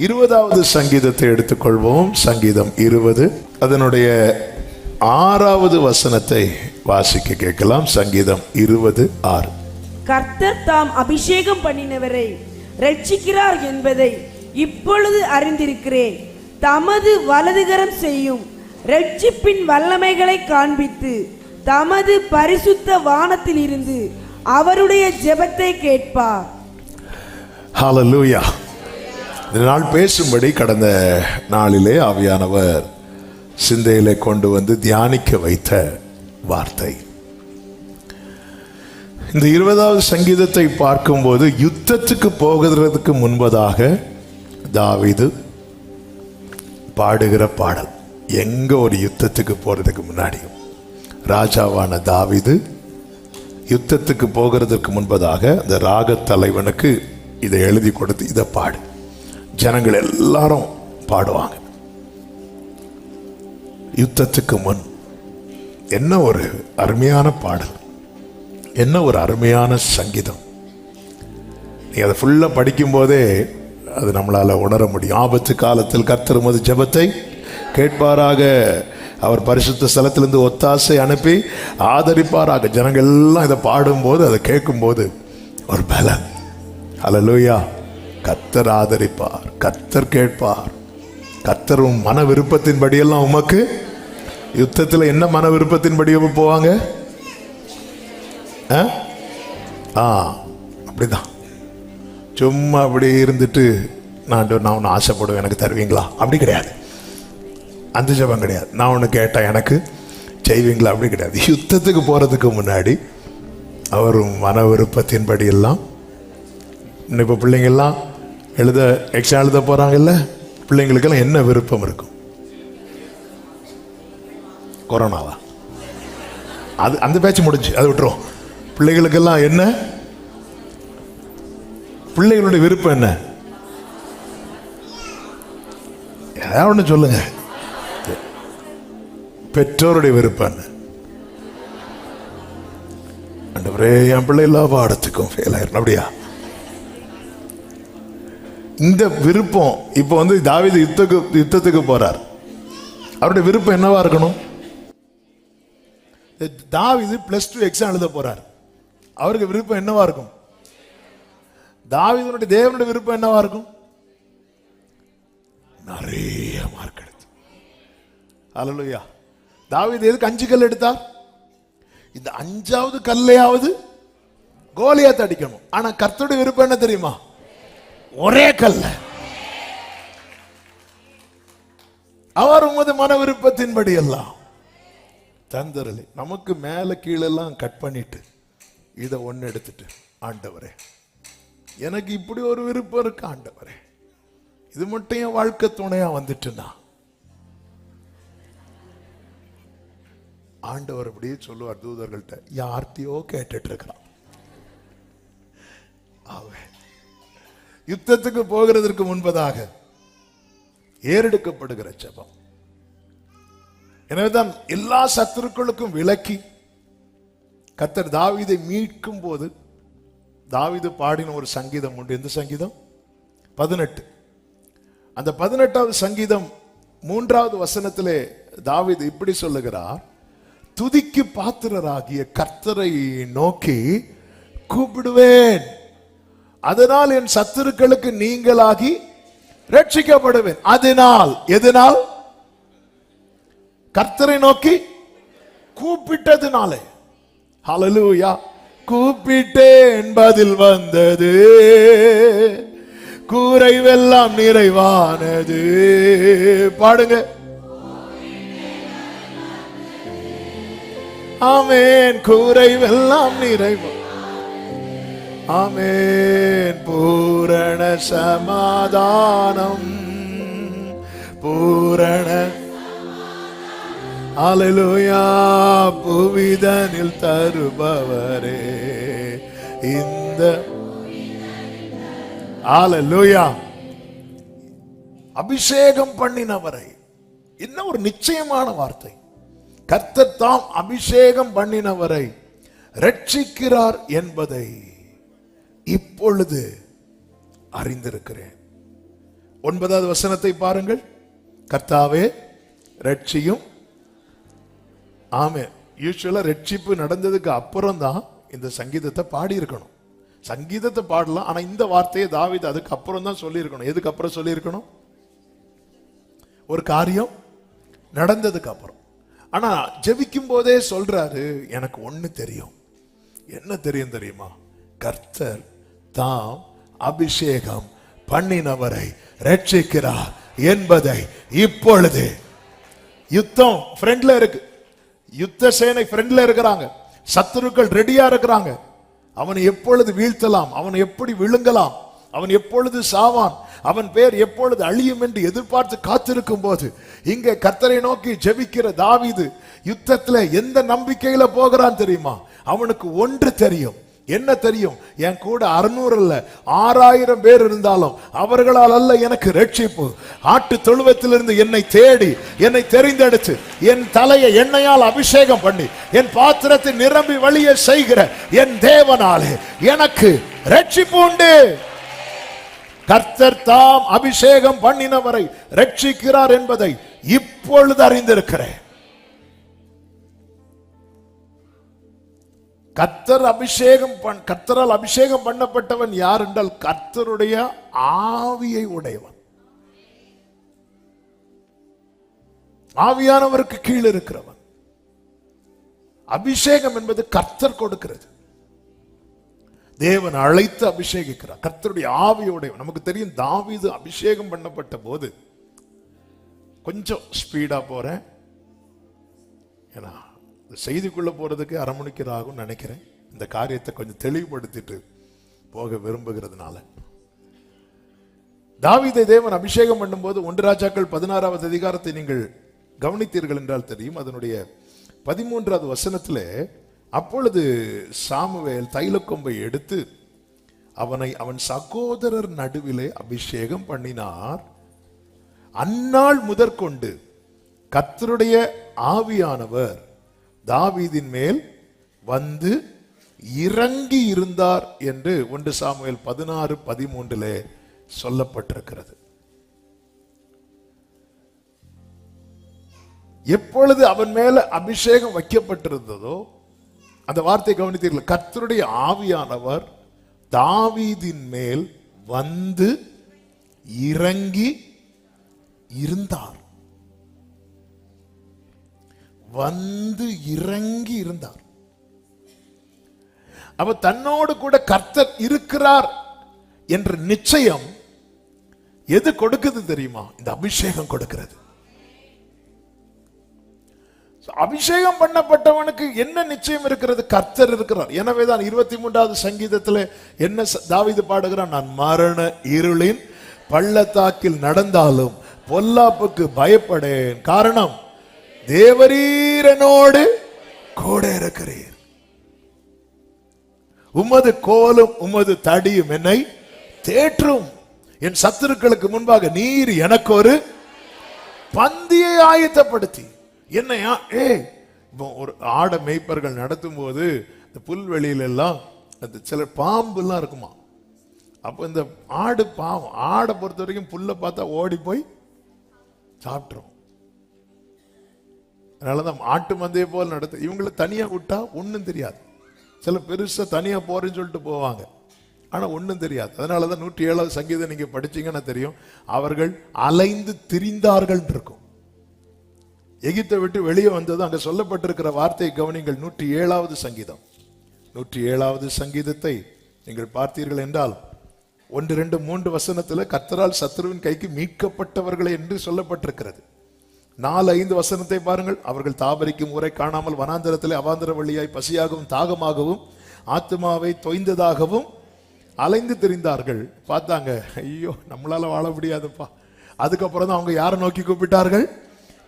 20வது சங்கீதத்தை எடுத்துக்கொள்வோம். சங்கீதம் 20 அதனுடைய 6வது வசனத்தை வாசிக்க கேட்கலாம். சங்கீதம் 20:6. கர்த்தர் தாம் அபிஷேகம் பண்ணினவரை ரட்சிக்கிறார் என்பதை இப்பொழுது அறிந்திருக்கிறேன். தமது வலதுகரம் செய்யும் ரட்சிப்பின் வல்லமைகளை காண்பித்து தமது பரிசுத்த வானத்தில் இருந்து அவருடைய ஜெபத்தை கேட்பார். ஹல்லேலூயா. இந்த நாள் பேசும்படி கடந்த நாளிலே ஆவியானவர் சிந்தையிலே கொண்டு வந்து தியானிக்க வைத்த வார்த்தை. இந்த 20வது சங்கீதத்தை பார்க்கும்போது யுத்தத்துக்கு போகிறதுக்கு முன்பதாக தாவீது பாடுகிற பாடல். எங்க ஒரு யுத்தத்துக்கு போறதுக்கு முன்னாடியும் ராஜாவான தாவீது யுத்தத்துக்கு போகிறதுக்கு முன்பதாக அந்த ராக தலைவனுக்கு இதை எழுதி கொடுத்து இதை பாடு, ஜனங்கள் எல்லாரும் பாடுவாங்க. யுத்தத்துக்கு முன் என்ன ஒரு அருமையான பாடல், என்ன ஒரு அருமையான சங்கீதம். நீ அதை ஃபுல்லா படிக்கும் போதே அது நம்மளால உணர முடியும். ஆபத்து காலத்தில் கர்த்தர் உமது ஜெபத்தை கேட்பாராக, அவர் பரிசுத்த ஸ்தலத்திலிருந்து ஒத்தாசை அனுப்பி ஆதரிப்பாராக. ஜனங்கள் எல்லாம் இதை பாடும்போது அதை கேட்கும்போது ஒரு பலன். ஹல்லேலூயா. கர்த்தர் ஆதரிப்பார், கர்த்தர் கேட்பார், கர்த்தர் மன விருப்பத்தின்படியெல்லாம் உமக்கு. யுத்தத்தில் என்ன மன விருப்பத்தின்படி போவாங்க? அப்படிதான் சும்மா அப்படி இருந்துட்டு நான் ஒன்று ஆசைப்படுவேன் எனக்கு தருவீங்களா, அப்படி கிடையாது. அந்த ஜெபம் கிடையாது. நான் ஒன்று கேட்டேன் எனக்கு செய்வீங்களா, அப்படி கிடையாது. யுத்தத்துக்கு போகிறதுக்கு முன்னாடி அவர் மன விருப்பத்தின்படி எல்லாம். இப்போ பிள்ளைங்கள்லாம் எக்ஸாம் எழுத போகிறாங்கல்ல, பிள்ளைங்களுக்கெல்லாம் என்ன விருப்பம் இருக்கும்? கொரோனாவா? அது அந்த பேச்சு முடிஞ்சு, அதை விட்டுரும். பிள்ளைகளுக்கெல்லாம் என்ன, பிள்ளைகளுடைய விருப்பம் என்ன? ஏதாவது ஒன்று சொல்லுங்க. பெற்றோருடைய விருப்பம் என்ன? ஆண்டவரே என் பிள்ளை எல்லா பாடத்துக்கும் ஃபெயில் ஆயிரும், அப்படியா? இந்த விருப்பம். இப்போ வந்து தாவீது யுத்தத்துக்கு போறார். அவருடைய விருப்பம் என்னவா இருக்கணும்? தாவீது +2 எக்ஸாம் எழுத போறார். அவருக்கு விருப்பம் என்னவா இருக்கும்? தாவீதுனுடைய தேவனுடைய விருப்பம் என்னவா இருக்கும்? நிறைய மார்க் எடுத்து. ஹல்லேலூயா. தாவீது எதுக்கு 5 கல் எடுத்தார்? இந்த 5வது கல்லையாவது கோலியாத் அடிக்கணும். ஆனா கர்த்தருடைய விருப்பம் என்ன தெரியுமா? ஒரே கல்ல. அவர் உமது மன விருப்பத்தின்படி எல்லாம் தந்தரலை. நமக்கு மேல கீழெல்லாம் கட் பண்ணிட்டு இதை ஒன்னு எடுத்துட்டு, ஆண்டவரே எனக்கு இப்படி ஒரு விருப்பம் இருக்கு ஆண்டவரே, இது மட்டும் என் வாழ்க்கை துணையா வந்துட்டுனா, ஆண்டவர் அப்படியே சொல்லுவார் தூதர்கள்ட்ட, யார்த்தையோ கேட்டுட்டு இருக்கிறான். யுத்தத்துக்கு போகிறதற்கு முன்பதாக ஏறெடுக்கப்படுகிற ஜெபம். எனவேதான் எல்லா சத்துருக்களுக்கும் விலக்கி கர்த்தர் தாவீதை மீட்கும் போது தாவீது பாடின ஒரு சங்கீதம் உண்டு. எந்த சங்கீதம்? 18. அந்த 18வது சங்கீதம் 3வது வசனத்திலே தாவீது இப்படி சொல்லுகிறார், துதிக்கு பாத்திரராகிய கர்த்தரை நோக்கி கூப்பிடுவேன், அதனால் என் சத்துருக்களுக்கு நீங்களாகி ரட்சிக்கப்படுவேன். அதனால், எதனால்? கர்த்தரை நோக்கி கூப்பிட்டதுனாலே. ஹல்லேலூயா. கூப்பிட்டேன் பதில் வந்தது, குறைவெல்லாம் நிறைவானது. பாடுங்க. ஆமென். குறைவெல்லாம் நிறைவானது. ஆமென். பூரண சமாதானம், பூரண. ஹல்லேலூயா. புவிதனில் தருபவரே இந்த. ஹல்லேலூயா. அபிஷேகம் பண்ணினவரை. என்ன ஒரு நிச்சயமான வார்த்தை. கர்த்தர் தாம் அபிஷேகம் பண்ணினவரை ரட்சிக்கிறார் என்பதை இப்பொழுது அறிந்திருக்கிறேன். 9வது வசனத்தை பாருங்கள். கர்த்தாவே ரட்சியும். ஆமே, யூசுவலா ரட்சிப்பு நடந்ததுக்கு அப்புறம் தான் இந்த சங்கீதத்தை பாடி இருக்கணும். சங்கீதத்தை பாடலாம், ஆனா இந்த வார்த்தையை தாவீது அதுக்கு அப்புறம் தான் சொல்லி இருக்கணும். எதுக்கு அப்புறம் சொல்லி இருக்கணும்? ஒரு காரியம் நடந்ததுக்கு அப்புறம். ஆனா ஜெபிக்கும் போதே சொல்றாரு, எனக்கு ஒண்ணு தெரியும். என்ன தெரியும் தெரியுமா? கர்த்தர் தாம் அபிஷேகம் பண்ணினவரை ரட்சிக்கிறார் என்பதை இப்பொழுது. யுத்தம் ஃப்ரெண்ட்ல இருக்கு, யுத்த சேனை ஃப்ரெண்ட்ல இருக்கிறாங்க, சத்துருக்கள் ரெடியா இருக்கிறாங்க. அவனை எப்பொழுது வீழ்த்தலாம், அவன் எப்படி விழுங்கலாம், அவன் எப்பொழுது சாவான், அவன் பேர் எப்பொழுது அழியும் என்று எதிர்பார்த்து காத்திருக்கும் போது இங்கே கர்த்தரை நோக்கி ஜெபிக்கிற தாவீது யுத்தத்துல எந்த நம்பிக்கையில போகிறான் தெரியுமா? அவனுக்கு ஒன்று தெரியும். என்ன தெரியும்? என் கூட 600 அல்ல 6000 பேர் இருந்தாலும் அவர்களால் அல்ல எனக்கு ரட்சிப்பு. ஆட்டு தொழுவத்திலிருந்து என்னை தேடி என்னை தெரிந்தெடுத்து என் தலையை எண்ணெயால் அபிஷேகம் பண்ணி என் பாத்திரத்தை நிரம்பி வழிய செய்கிற என் தேவனாலே எனக்கு ரட்சிப்பு உண்டு. கர்த்தர் தாம் அபிஷேகம் பண்ணினவரை ரட்சிக்கிறார் என்பதை இப்பொழுது அறிந்திருக்கிறேன். கர்த்தரால் அபிஷேகம் பண்ணப்பட்டவன் யார் என்றால் கர்த்தருடைய ஆவியை உடையவன், ஆவியானவருக்கு கீழ் இருக்கிறவன். அபிஷேகம் என்பது கர்த்தர் கொடுக்கிறது. தேவன் அழைத்து அபிஷேகிக்கிறார், கர்த்தருடைய ஆவியுடையவன். நமக்கு தெரியும் தாவீது அபிஷேகம் பண்ணப்பட்ட போது, கொஞ்சம் ஸ்பீடா போறேன் ஏன்னா செய்திக்குள்ள போறதுக்கு 1/2 மணிக்கு ஆகும் நினைக்கிறேன். இந்த காரியத்தை கொஞ்சம் தெளிவுபடுத்திட்டு போக விரும்புகிறதுனால, தாவீதை தேவன் அபிஷேகம் பண்ணும்போது 1 ராஜாக்கள் 16வது அதிகாரத்தை நீங்கள் கவனித்தீர்கள் என்றால் தெரியும். அதனுடைய 13வது வசனத்திலே, அப்பொழுது சாமுவேல் தைலக்கொம்பை எடுத்து அவனை அவன் சகோதரர் நடுவிலே அபிஷேகம் பண்ணினார். அந்நாள் முதற்கொண்டு கர்த்தருடைய ஆவியானவர் தாவீதின் மேல் வந்து இறங்கி இருந்தார் என்று 1 சாமுவேல் 16:13 சொல்லப்பட்டிருக்கிறது. எப்பொழுது அவன் மேல அபிஷேகம் வைக்கப்பட்டிருந்ததோ அந்த வார்த்தை கவனித்தீர்கள். கர்த்தருடைய ஆவியானவர் தாவீதின் மேல் வந்து இறங்கி இருந்தார். வந்து இறங்கி இருந்தார். அவ தன்னோடு கூட கர்த்தர் இருக்கிறார் என்ற நிச்சயம் எது கொடுக்குது தெரியுமா? இந்த அபிஷேகம் கொடுக்கிறது. அபிஷேகம் பண்ணப்பட்டவனுக்கு என்ன நிச்சயம் இருக்கிறது? கர்த்தர் இருக்கிறார். எனவேதான் 23வது சங்கீதத்தில் என்ன தாவீது பாடுகிறான்? நான் மரண இருளின் பள்ளத்தாக்கில் நடந்தாலும் பொல்லாப்புக்கு பயப்படேன், காரணம் தேவரீரனோடு கூட இருக்கிறீர். உமது கோலும் உமது தடியும் என்னை தேற்றும். என் சத்துருக்களுக்கு முன்பாக நீர் எனக்கு ஒரு பந்தியை ஆயத்தப்படுத்தி என்னையா. ஒரு ஆடை மேய்ப்பர்கள் நடத்தும் போது இந்த புல்வெளியில எல்லாம் அந்த சில பாம்பு எல்லாம் இருக்குமா. அப்ப இந்த ஆடு பாவம், ஆடை பொறுத்த வரைக்கும் புல்லை பார்த்தா ஓடி போய் சாப்பிட்டுரும். அதனாலதான் ஆட்டு மந்தையை போல் நடத்து. இவங்களை தனியா விட்டா ஒன்னும் தெரியாது. சில பெருசா தனியா போறேன்னு சொல்லிட்டு போவாங்க, ஆனா ஒன்னும் தெரியாது. அதனாலதான் 107வது சங்கீதம் நீங்க படிச்சீங்கன்னா தெரியும், அவர்கள் அலைந்து திரிந்தார்கள் இருக்கும். எகிப்தை விட்டு வெளியே வந்தது அங்க சொல்லப்பட்டிருக்கிற வார்த்தையை கவனிங்கள். 107வது சங்கீதம், 107வது சங்கீதத்தை நீங்கள் பார்த்தீர்கள் என்றால் 1, 2, 3 வசனத்துல கர்த்தரால் சத்துருவின் கைக்கு மீட்கப்பட்டவர்களே என்று சொல்லப்பட்டிருக்கிறது. 4, 5 வசனத்தை பாருங்கள். அவர்கள் தாபரிக்கும் ஊரை காணாமல் வனாந்தரத்திலே அவாந்தர வழியாய் பசியாகவும் தாகமாகவும் ஆத்மாவை தொய்ந்ததாகவும் அலைந்து திரிந்தார்கள். பார்த்தாங்க, ஐயோ நம்மளால வாழ முடியாதுப்பா. அதுக்கப்புறம் தான் அவங்க யாரை நோக்கி கூப்பிட்டார்கள்?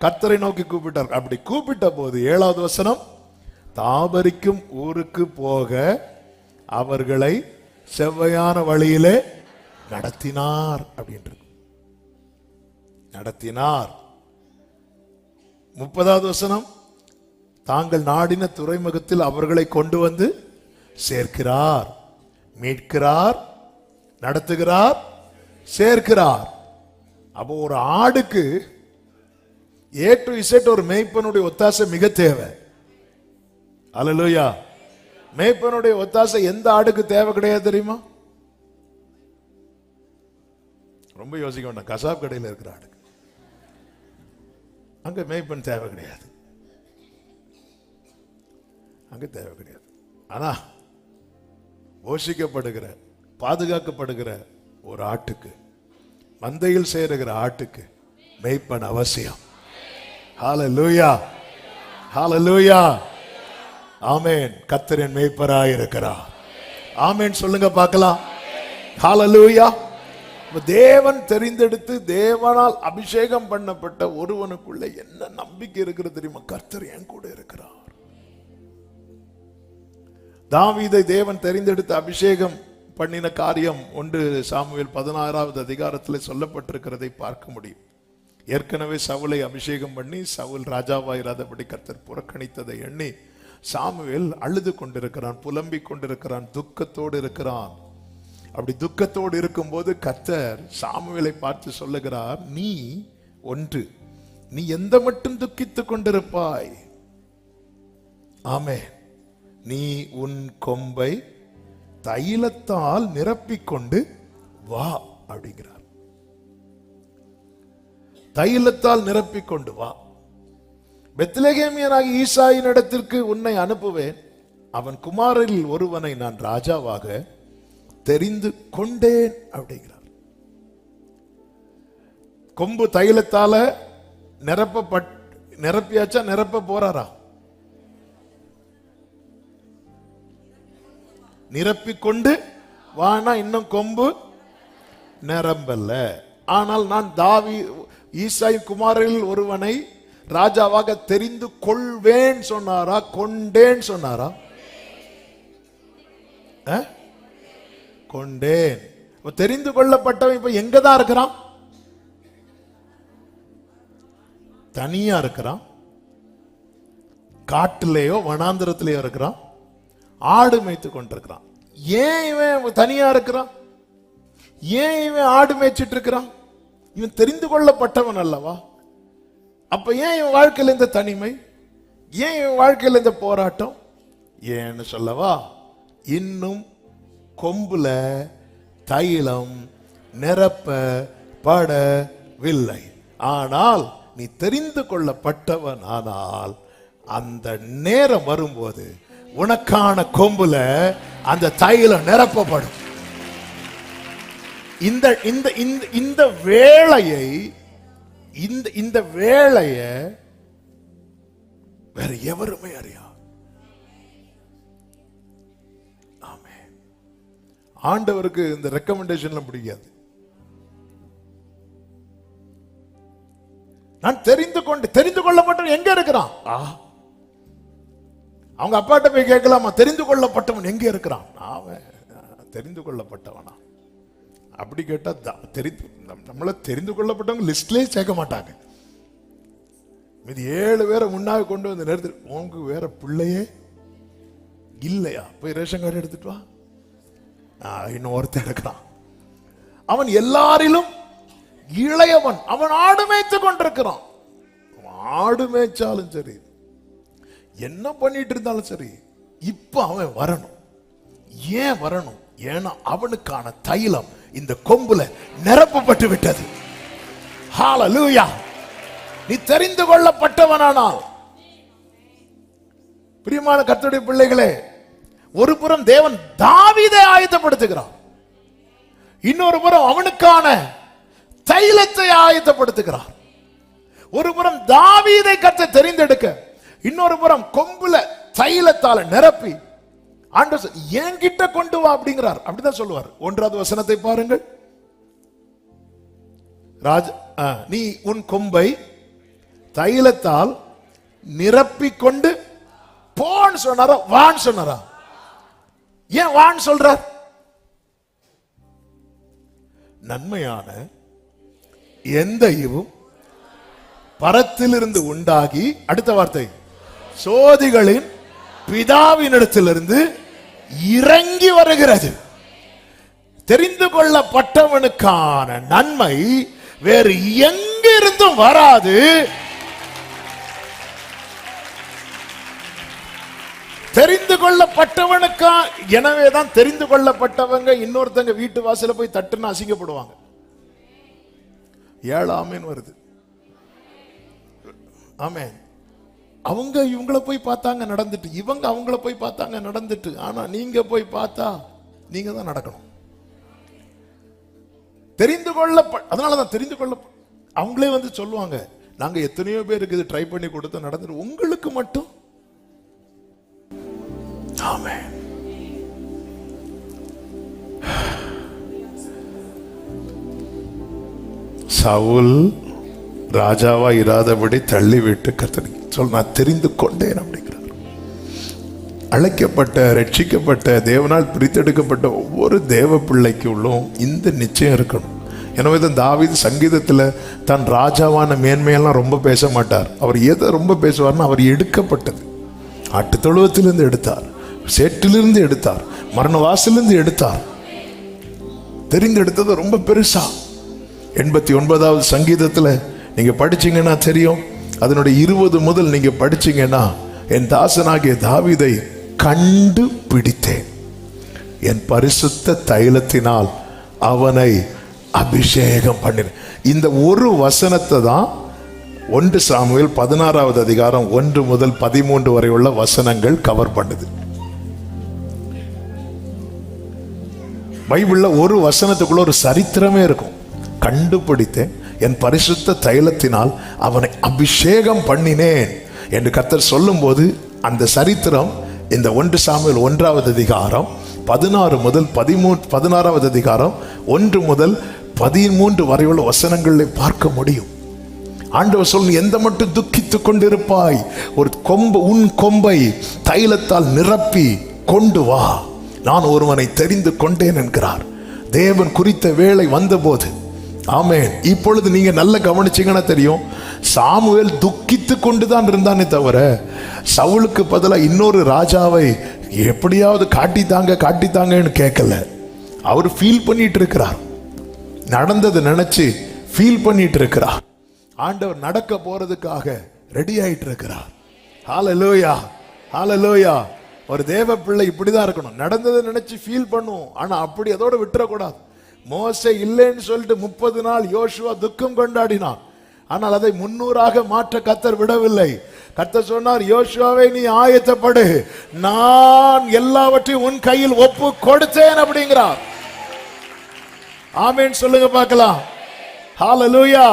கர்த்தரை நோக்கி கூப்பிட்டார்கள். அப்படி கூப்பிட்ட போது 7வது வசனம், தாபரிக்கும் ஊருக்கு போக அவர்களை செவ்வையான வழியிலே நடத்தினார் அப்படின்றது. நடத்தினார். 30வது வசனம், தாங்கள் நாடின துறைமுகத்தில் அவர்களை கொண்டு வந்து சேர்க்கிறார். மீட்கிறார், நடத்துகிறார், சேர்க்கிறார். அப்போ ஒரு ஆடுக்கு ஏ டு இசட் ஒரு மேய்ப்பனுடைய ஒத்தாசை மிக தேவை. அல்லேலூயா. மேய்ப்பனுடைய ஒத்தாசை எந்த ஆடுக்கு தேவை கிடையாது தெரியுமா? ரொம்ப யோசிக்க வேண்டாம். கசாப் கடையில் இருக்கிற ஆடுக்கு அங்க மேய்ப்பன் தேவை கிடையாது, அங்க தேவை கிடையாது. ஆனா போஷிக்கப்படுகிற பாதுகாக்கப்படுகிற ஒரு ஆட்டுக்கு, மந்தையில் சேருகிற ஆட்டுக்கு மேய்ப்பன் அவசியம். ஹல்லேலூயா, ஹல்லேலூயா, ஆமென். கர்த்தரின் மேய்ப்பராய் இருக்கிறார். ஆமென் சொல்லுங்க பார்க்கலாம். ஹல்லேலூயா. தேவன் தெரிந்தெடுத்து தேவனால் அபிஷேகம் பண்ணப்பட்ட ஒருவனுக்குள்ள என்ன நம்பிக்கை இருக்கிறது தெரியுமா? கர்த்தர் என் கூட இருக்கிறார். தாவீதை தேவன் தெரிந்தெடுத்து அபிஷேகம் பண்ணின காரியம் 1 சாமுவேல் 16வது அதிகாரத்தில் சொல்லப்பட்டிருக்கிறதை பார்க்க முடியும். ஏற்கனவே சவுலை அபிஷேகம் பண்ணி சவுல் ராஜாவாயிராதபடி கர்த்தர் புறக்கணித்ததை எண்ணி சாமுவேல் அழுது கொண்டிருக்கிறான், புலம்பிக் கொண்டிருக்கிறான், துக்கத்தோடு இருக்கிறான். அப்படி துக்கத்தோடு இருக்கும்போது கர்த்தர் சாமுவேலை பார்த்து சொல்லுகிறார், நீ எந்த மட்டும் துக்கித்துக் கொண்டிருப்பாய்? ஆமென். நீ உன் கொம்பை தைலத்தால் நிரப்பிக்கொண்டு வா அப்படிங்கிறார். தைலத்தால் நிரப்பிக்கொண்டு வா. பெத்லகேமியனாகிய ஈசாயின் இடத்திற்கு உன்னை அனுப்புவேன். அவன் குமாரரில் ஒருவனை நான் ராஜாவாக தெரிந்து கொண்டேன் அப்படிங்கிறார். கொம்பு தைலத்தால நிரப்பியாச்சா? நிரப்ப போறாரா? நிரப்பிக்கொண்டு வானா இன்னும் கொம்பு நிரம்பல்ல. ஆனால் நான் ஈசாயின் குமாரரில் ஒருவனை ராஜாவாக தெரிந்து கொள்வேன் சொன்னாரா? கொண்டேன் சொன்னாரா? கொண்டேன். தெரிந்து கொள்ளப்பட்டவன் இப்ப எங்கதான் இருக்கிறான்? தனியா இருக்கிறான். காட்டிலேயோ வனாந்திரத்திலேயோ இருக்கிறான். ஆடு மேய்த்து கொண்டிருக்கிறான். ஏன் இவன் தனியா இருக்கிறான்? ஏன் இவன் ஆடு மேய்ச்சிட்டு இருக்கிறான்? இவன் தெரிந்து கொள்ளப்பட்டவன் அல்லவா? அப்ப ஏன் இவன் வாழ்க்கையில் இந்த தனிமை? ஏன் இவன் வாழ்க்கையில் இந்த போராட்டம்? ஏன்னு சொல்லவா, இன்னும் கொம்புல தைலம் நிரப்பப்படவில்லை. ஆனால் நீ தெரிந்து கொள்ளப்பட்டவன். ஆனால் அந்த நேரம் வரும்போது உனக்கான கொம்புல அந்த தைலம் நிரப்பப்படும். இந்த வேளையை இந்த வேளைய வேற எவருமே அறியா. ஆமென். ஆண்டவருக்கு இந்த ரெக்கமெண்டேஷன்ல பிடிக்காது. நான் தெரிந்து கொள்ளப்பட்டவன் எங்க இருக்கிறான்? அவங்க அப்பாட்ட போய் கேட்கலாமா, தெரிந்து கொள்ளப்பட்டவன் எங்க இருக்கிறான்? அவன் தெரிந்து கொள்ளப்பட்டவனா? அப்படி கேட்டா நம்மள தெரிந்து கொள்ளப்பட்டவங்க லிஸ்ட்லயே சேர்க்க மாட்டாங்க. இது 7 பேரை முன்னாக கொண்டு வந்து நேரத்தில், உனக்கு வேற பிள்ளையே இல்லையா? போய் ரேஷன் கார்டு எடுத்துட்டு வா. இன்னும் ஒருத்தர் இருக்கிறான், அவன் எல்லாரிலும் இளையவன். அவன் ஆடு மேய்த்து கொண்டிருக்கிறான். ஆடு மேய்ச்சாலும் சரி, என்ன பண்ணிட்டு இருந்தாலும் சரி, இப்ப அவன் வரணும். ஏன் வரணும்? ஏன்னா அவனுக்கான தைலம் இந்த கொம்புல நிரப்பப்பட்டு விட்டது. ஹல்லேலூயா. நீ தெரிந்து கொள்ளப்பட்டவனானால், பிரியமான கர்த்தருடைய பிள்ளைகளே, ஒரு புறம் தேவன் தாவீதை ஆயத்தப்படுத்துகிறான், இன்னொரு புறம் அவனுக்கான தைலத்தை ஆயத்தப்படுத்துகிறார். ஒரு புறம் தாவீதை கர்த்தர் தெரிந்தெடுக்க, இன்னொரு புறம் கொம்புல தைலத்தால நிரப்பி ஆண்டவர் என்கிட்ட கொண்டு வா அப்படிங்கிறார். அப்படிதான் சொல்லுவார். 1வது வசனத்தை பாருங்கள். நீ உன் கொம்பை தைலத்தால் நிரப்பிக்கொண்டு போன்னு சொன்னாரா, வான்னு சொன்னாரா? ஏன் வான்னு சொல்றார்? நன்மையான எந்த ஈவும் பரத்திலிருந்து உண்டாகி, அடுத்த வார்த்தை, சோதிகளின் பிதாவினிடத்திலிருந்து இறங்கி வருகிறது. தெரிந்து கொள்ளப்பட்டவனுக்கான நன்மை வேறு எங்க இருந்தும் வராது. தெரிந்து கொள்ளப்பட்டவனுக்கா. எனவேதான் தெரிந்து கொள்ளப்பட்டவங்க இன்னொருத்தங்க வீட்டு வாசல போய் தட்டுன்னு அசிங்கப்படுவாங்க. ஏழாமேன்னு வருது. ஆமே. அவங்க இவங்கள போய் பார்த்தாங்க நடந்துட்டு, இவங்க அவங்கள போய் பார்த்தாங்க நடந்துட்டு. ஆனா நீங்க போய் பார்த்தா நீங்க தான் நடக்கணும். தெரிந்து கொள்ள, அதனாலதான் தெரிந்து கொள்ள. அவங்களே வந்து சொல்லுவாங்க, நாங்க எத்தனையோ பேருக்கு இது ட்ரை பண்ணி கொடுத்து நடந்துட்டு, உங்களுக்கு மட்டும். ஆமென். சவுல் ராஜாவா இராதபடி தள்ளிவிட்டு கர்த்தர் சொல், நான் தெரிந்து கொண்டேன் அப்படிங்கிறார். அழைக்கப்பட்ட, ரட்சிக்கப்பட்ட, தேவனால் பிரித்தெடுக்கப்பட்ட ஒவ்வொரு தேவ பிள்ளைக்குள்ளும் இந்த நிச்சயம் இருக்கணும். எனவே தான் தாவீது சங்கீதத்தில் தான் ராஜாவான மேன்மையெல்லாம் ரொம்ப பேச மாட்டார். அவர் எதை ரொம்ப பேசுவார்னா, அவர் எடுக்கப்பட்டது. ஆட்டு தொழுவத்திலிருந்து எடுத்தார், சேற்றிலிருந்து எடுத்தார், மரண வாசலிருந்து எடுத்தார். தெரிந்தெடுத்தது ரொம்ப பெருசா. 89வது சங்கீதத்தில் நீங்க படிச்சீங்கன்னா தெரியும். அதனுடைய 20 முதல் நீங்க படிச்சீங்கன்னா, என் தாசனாகிய தாவீதை கண்டுபிடித்தேன், என் பரிசுத்த தைலத்தினால் அவனை அபிஷேகம் பண்ணினேன். இந்த ஒரு வசனத்தை தான் 1 சாமுவேல் 16வது அதிகாரம் 1 முதல் 13 வரை உள்ள வசனங்கள் கவர் பண்ணுது. பைபிள்ல ஒரு வசனத்துக்குள்ள ஒரு சரித்திரமே இருக்கும். கண்டுபிடித்தேன், என் பரிசுத்த தைலத்தினால் அவனை அபிஷேகம் பண்ணினேன் என்று கர்த்தர் சொல்லும் போது, அந்த சரித்திரம் இந்த 1 சாமுவேல் 1வது அதிகாரம் 16 முதல் 16வது அதிகாரம் 1 முதல் 13 வரை உள்ள வசனங்களில் பார்க்க முடியும். ஆண்டவர் சொல்லும், எந்த மட்டும் துக்கித்துக் கொண்டிருப்பாய், ஒரு கொம்பு, உன் கொம்பை தைலத்தால் நிரப்பி கொண்டு வா, நான் ஒருவனை தெரிந்து கொண்டேன் என்கிறார். தேவன் குறித்த வேளை வந்தபோது, ஆமென். இப்பொழுது நீங்க நல்ல கவனிச்சீங்கன்னா தெரியும், சாமுவேல் துக்கித்து கொண்டுதான் இருந்தானே தவிர சவுலுக்கு பதிலாக இன்னொரு ராஜாவை எப்படியாவது காட்டித்தாங்கன்னு கேட்கல. அவர் ஃபீல் பண்ணிட்டு இருக்கிறார், நடந்தது நினைச்சு ஃபீல் பண்ணிட்டு இருக்கிறார். ஆண்டவர் நடக்க போறதுக்காக ரெடி ஆயிட்டு இருக்கிறார். ஹல்லேலூயா, ஹல்லேலூயா. ஒரு தேவ பிள்ளை இப்படிதான் இருக்கணும். நடந்ததை நினைச்சு ஃபீல் பண்ணுவோம், ஆனா அப்படி அதோட விட்டுறக்கூடாது. மோசே இல்லைன்னு சொல்லிட்டு 30 நாள் யோசுவா துக்கம் கொண்டாடினான். ஆனால் அதை 300ஆக மாற்ற கர்த்தர் விடவில்லை. கர்த்தர் சொன்னார், யோசுவாவே நீ ஆயத்தப்படு, நான் எல்லாவற்றையும் உன் கையில் ஒப்பு கொடுத்தேன் அப்படிங்கிறார். ஆமென் சொல்லுங்க பார்க்கலாம். ஹல்லேலூயா.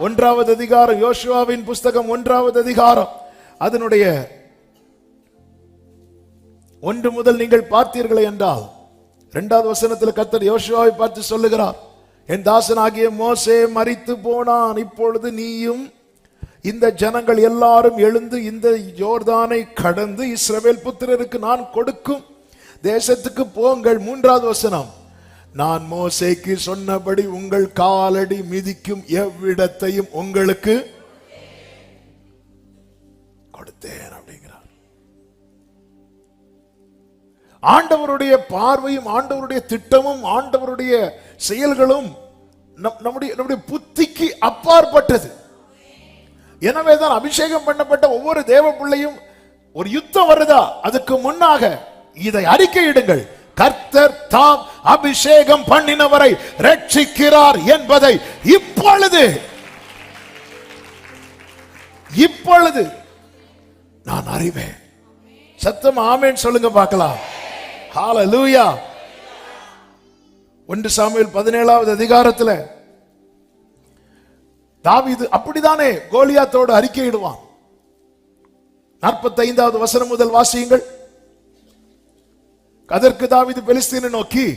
1வது அதிகாரம், யோசுவாவின் புஸ்தகம் 1வது அதிகாரம், அதனுடைய 1 முதல் நீங்கள் பார்த்தீர்களே என்றால், 2வது வசனத்தில் கர்த்தர் யோசுவாவை பார்த்து சொல்லுகிறார், என் தாசனாகிய மோசே மரித்து போனான், இப்பொழுது நீயும் இந்த ஜனங்கள் எல்லாரும் எழுந்து இந்த யோர்தானை கடந்து இஸ்ரவேல் புத்திரருக்கு நான் கொடுக்கும் தேசத்துக்கு போங்கள். 3வது வசனம், நான் மோசேக்கு சொன்னபடி உங்கள் காலடி மிதிக்கும் எவ்விடத்தையும் உங்களுக்கு கொடுத்தேன் அப்படிங்கிறார். ஆண்டவருடைய பார்வையும் ஆண்டவருடைய திட்டமும் ஆண்டவருடைய செயல்களும் நம்முடைய புத்திக்கு அப்பாற்பட்டது. எனவேதான் அபிஷேகம் பண்ணப்பட்ட ஒவ்வொரு தேவ பிள்ளையும், ஒரு யுத்தம் வருதா அதுக்கு முன்னாக இதை அறிக்கையிடுங்கள், கர்த்தர் தாம் அபிஷேகம் பண்ணினவரை ரட்சிக்கிறார் என்பதை இப்பொழுது நான் அறிவேன். சத்தம் ஆமென் சொல்லுங்க பார்க்கலாம். ஹல்லேலூயா. 1 சாமுவேல் 17வது அதிகாரத்தில் தாவீது அப்படிதானே கோலியாத்தோடு அறிக்கையிடுவான். 45வது வசனம் முதல் வாசியுங்கள். அதற்கு தாவீது பெலிஸ்தீனை நோக்கி,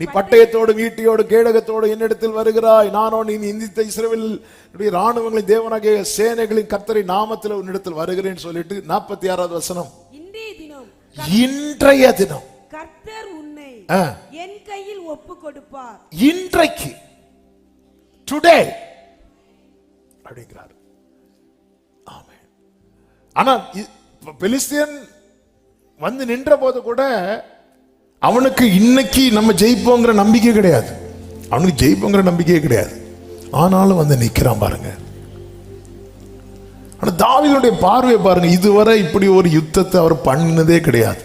நீ பட்டயத்தோடு ஈட்டியோடு கேடகத்தோடு என்னிடத்தில் வருகிறாய், நானோ நீ நிந்தித்த இஸ்ரவேலுடைய ராணுவங்களின் தேவனாகிய சேனைகளின் கர்த்தரின் நாமத்தில் உன்னிடத்தில் வருகிறேன் சொல்லிட்டு 46வது வசனம், இன்றைய தினம் கர்த்தர் உன்னை என் கையில் ஒப்பு கொடுப்பார். இன்றைக்கு, டுடே அப்படிங்கிறார். ஆமென். ஆனா பெலிஸ்தியன் வந்து நின்ற போது கூட அவனுக்கு இன்னைக்கு நம்ம ஜெயிப்போங்கிற நம்பிக்கை கிடையாது. அவனுக்கு ஜெயிப்போங்கிற நம்பிக்கையே கிடையாது. ஆனாலும் வந்து நிக்கிறான் பாருங்க. ஆனா தாவீதுடைய பார்வையை பாருங்க, இதுவரை இப்படி ஒரு யுத்தத்தை அவர் பண்ணினதே கிடையாது.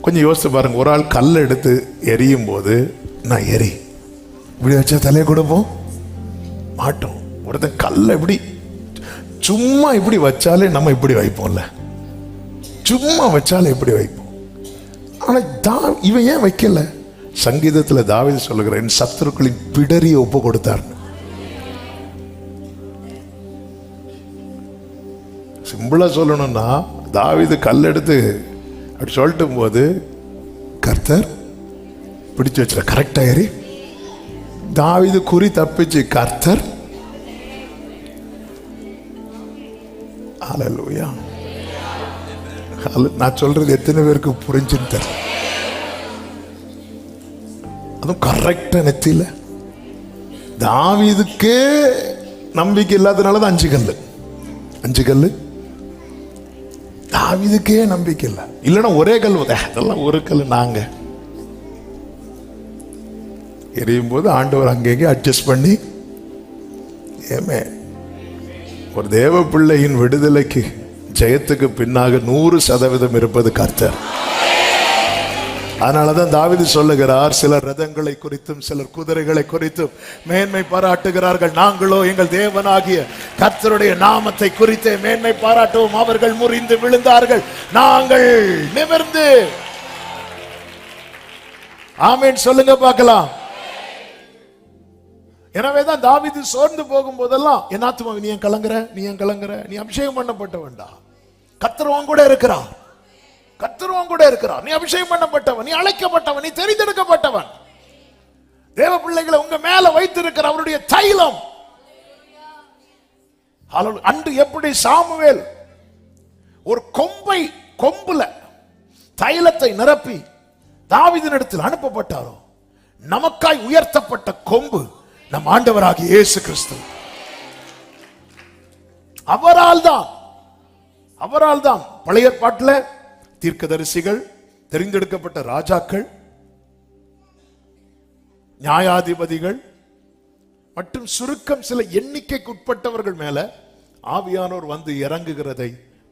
கொஞ்சம் யோசிச்சு பாருங்க, ஒரு ஆள் கல்லை எடுத்து எரியும் போது நான் எரி இப்படி வச்சா தலையை கொடுப்போம் மாட்டோம். ஒருத்தன் கல்லை இப்படி சும்மா இப்படி வச்சாலே நம்ம இப்படி வைப்போம்ல, சும்மா வச்சாலே இப்படி வைப்போம். ஆனா இவன் ஏன் வைக்கல? சங்கீதத்துல தாவீது சொல்லுகிற என் சத்துருக்களின் பிடரியை ஒப்பு கொடுத்தார். சிம்பிளா சொல்லணும்னா தாவீது கல் எடுத்து அப்படி சொல்லிட்டு போது கர்த்தர் பிடிச்சு வச்சிட கரெக்டா ஏறி தாவீது குறி தப்பிச்சு கர்த்தர். ஹல்லேலூயா. நான் சொல்றது எத்தனை பேருக்கு புரிஞ்சுன்னு தெரியல. அதுவும் கரெக்டா நெத்தியில. தாவீதுக்கே நம்பிக்கை இல்லாதனாலதான் 5 கல்லு. தாவீதுக்கே நம்பிக்கை இல்லை. இல்லைன்னா ஒரே கல், அதெல்லாம் ஒரு கல் நாங்க எரியும் போது ஆண்டவர் அங்கேயே அட்ஜஸ்ட் பண்ணி. ஏமே ஒரு தேவ பிள்ளையின் விடுதலைக்கு ஜெயத்துக்கு பின்னாக 100% இருப்பது கர்த்தர். அதனாலதான் தாவீது சொல்லுகிறார், சிலர் ரதங்களை குறித்தும் சிலர் குதிரைகளை குறித்தும் மேன்மை பாராட்டுகிறார்கள், நாங்களோ எங்கள் தேவனாகிய கர்த்தருடைய நாமத்தை குறித்தே மேன்மை பாராட்டுவோம். அவர்கள் முறிந்து விழுந்தார்கள், நாங்கள் நிமிர்ந்து. ஆமென் சொல்லுங்க பார்க்கலாம். எனவேதான் தாவீது சோர்ந்து போகும் போதெல்லாம், என் ஆத்துமா நீ ஏன் கலங்குற, நீ ஏன் கலங்குற, நீ அபிஷேகம் பண்ணப்பட்டவன்டா, கர்த்தர் உன் கூட இருக்கிறார், கர்த்தர் உன் கூட இருக்கிறார், நீ அபிஷேகம் பண்ணப்பட்டவன், நீ அழைக்கப்பட்டவன், நீ தெரிந்தெடுக்கப்பட்டவன், தேவ பிள்ளைகளை உங்க மேல வைத்திருக்கிற அவருடைய தைலம். அன்று எப்படி சாமுவேல் ஒரு கொம்புல தைலத்தை நிரப்பி தாவீதினிடத்தில் அனுப்பப்பட்டாரோ, நமக்காய் உயர்த்தப்பட்ட கொம்பு நம் ஆண்டவராகிய இயேசு கிறிஸ்து. அவரால் தான் பழைய ஏற்பாட்டில் தீர்க்கதரிசிகள், தெரிந்தெடுக்கப்பட்ட ராஜாக்கள், நியாயாதிபதிகள் மற்றும் சுருக்கம் சில எண்ணிக்கைக்குட்பட்டவர்கள் மேல ஆவியானோர் வந்து இறங்குகிறதை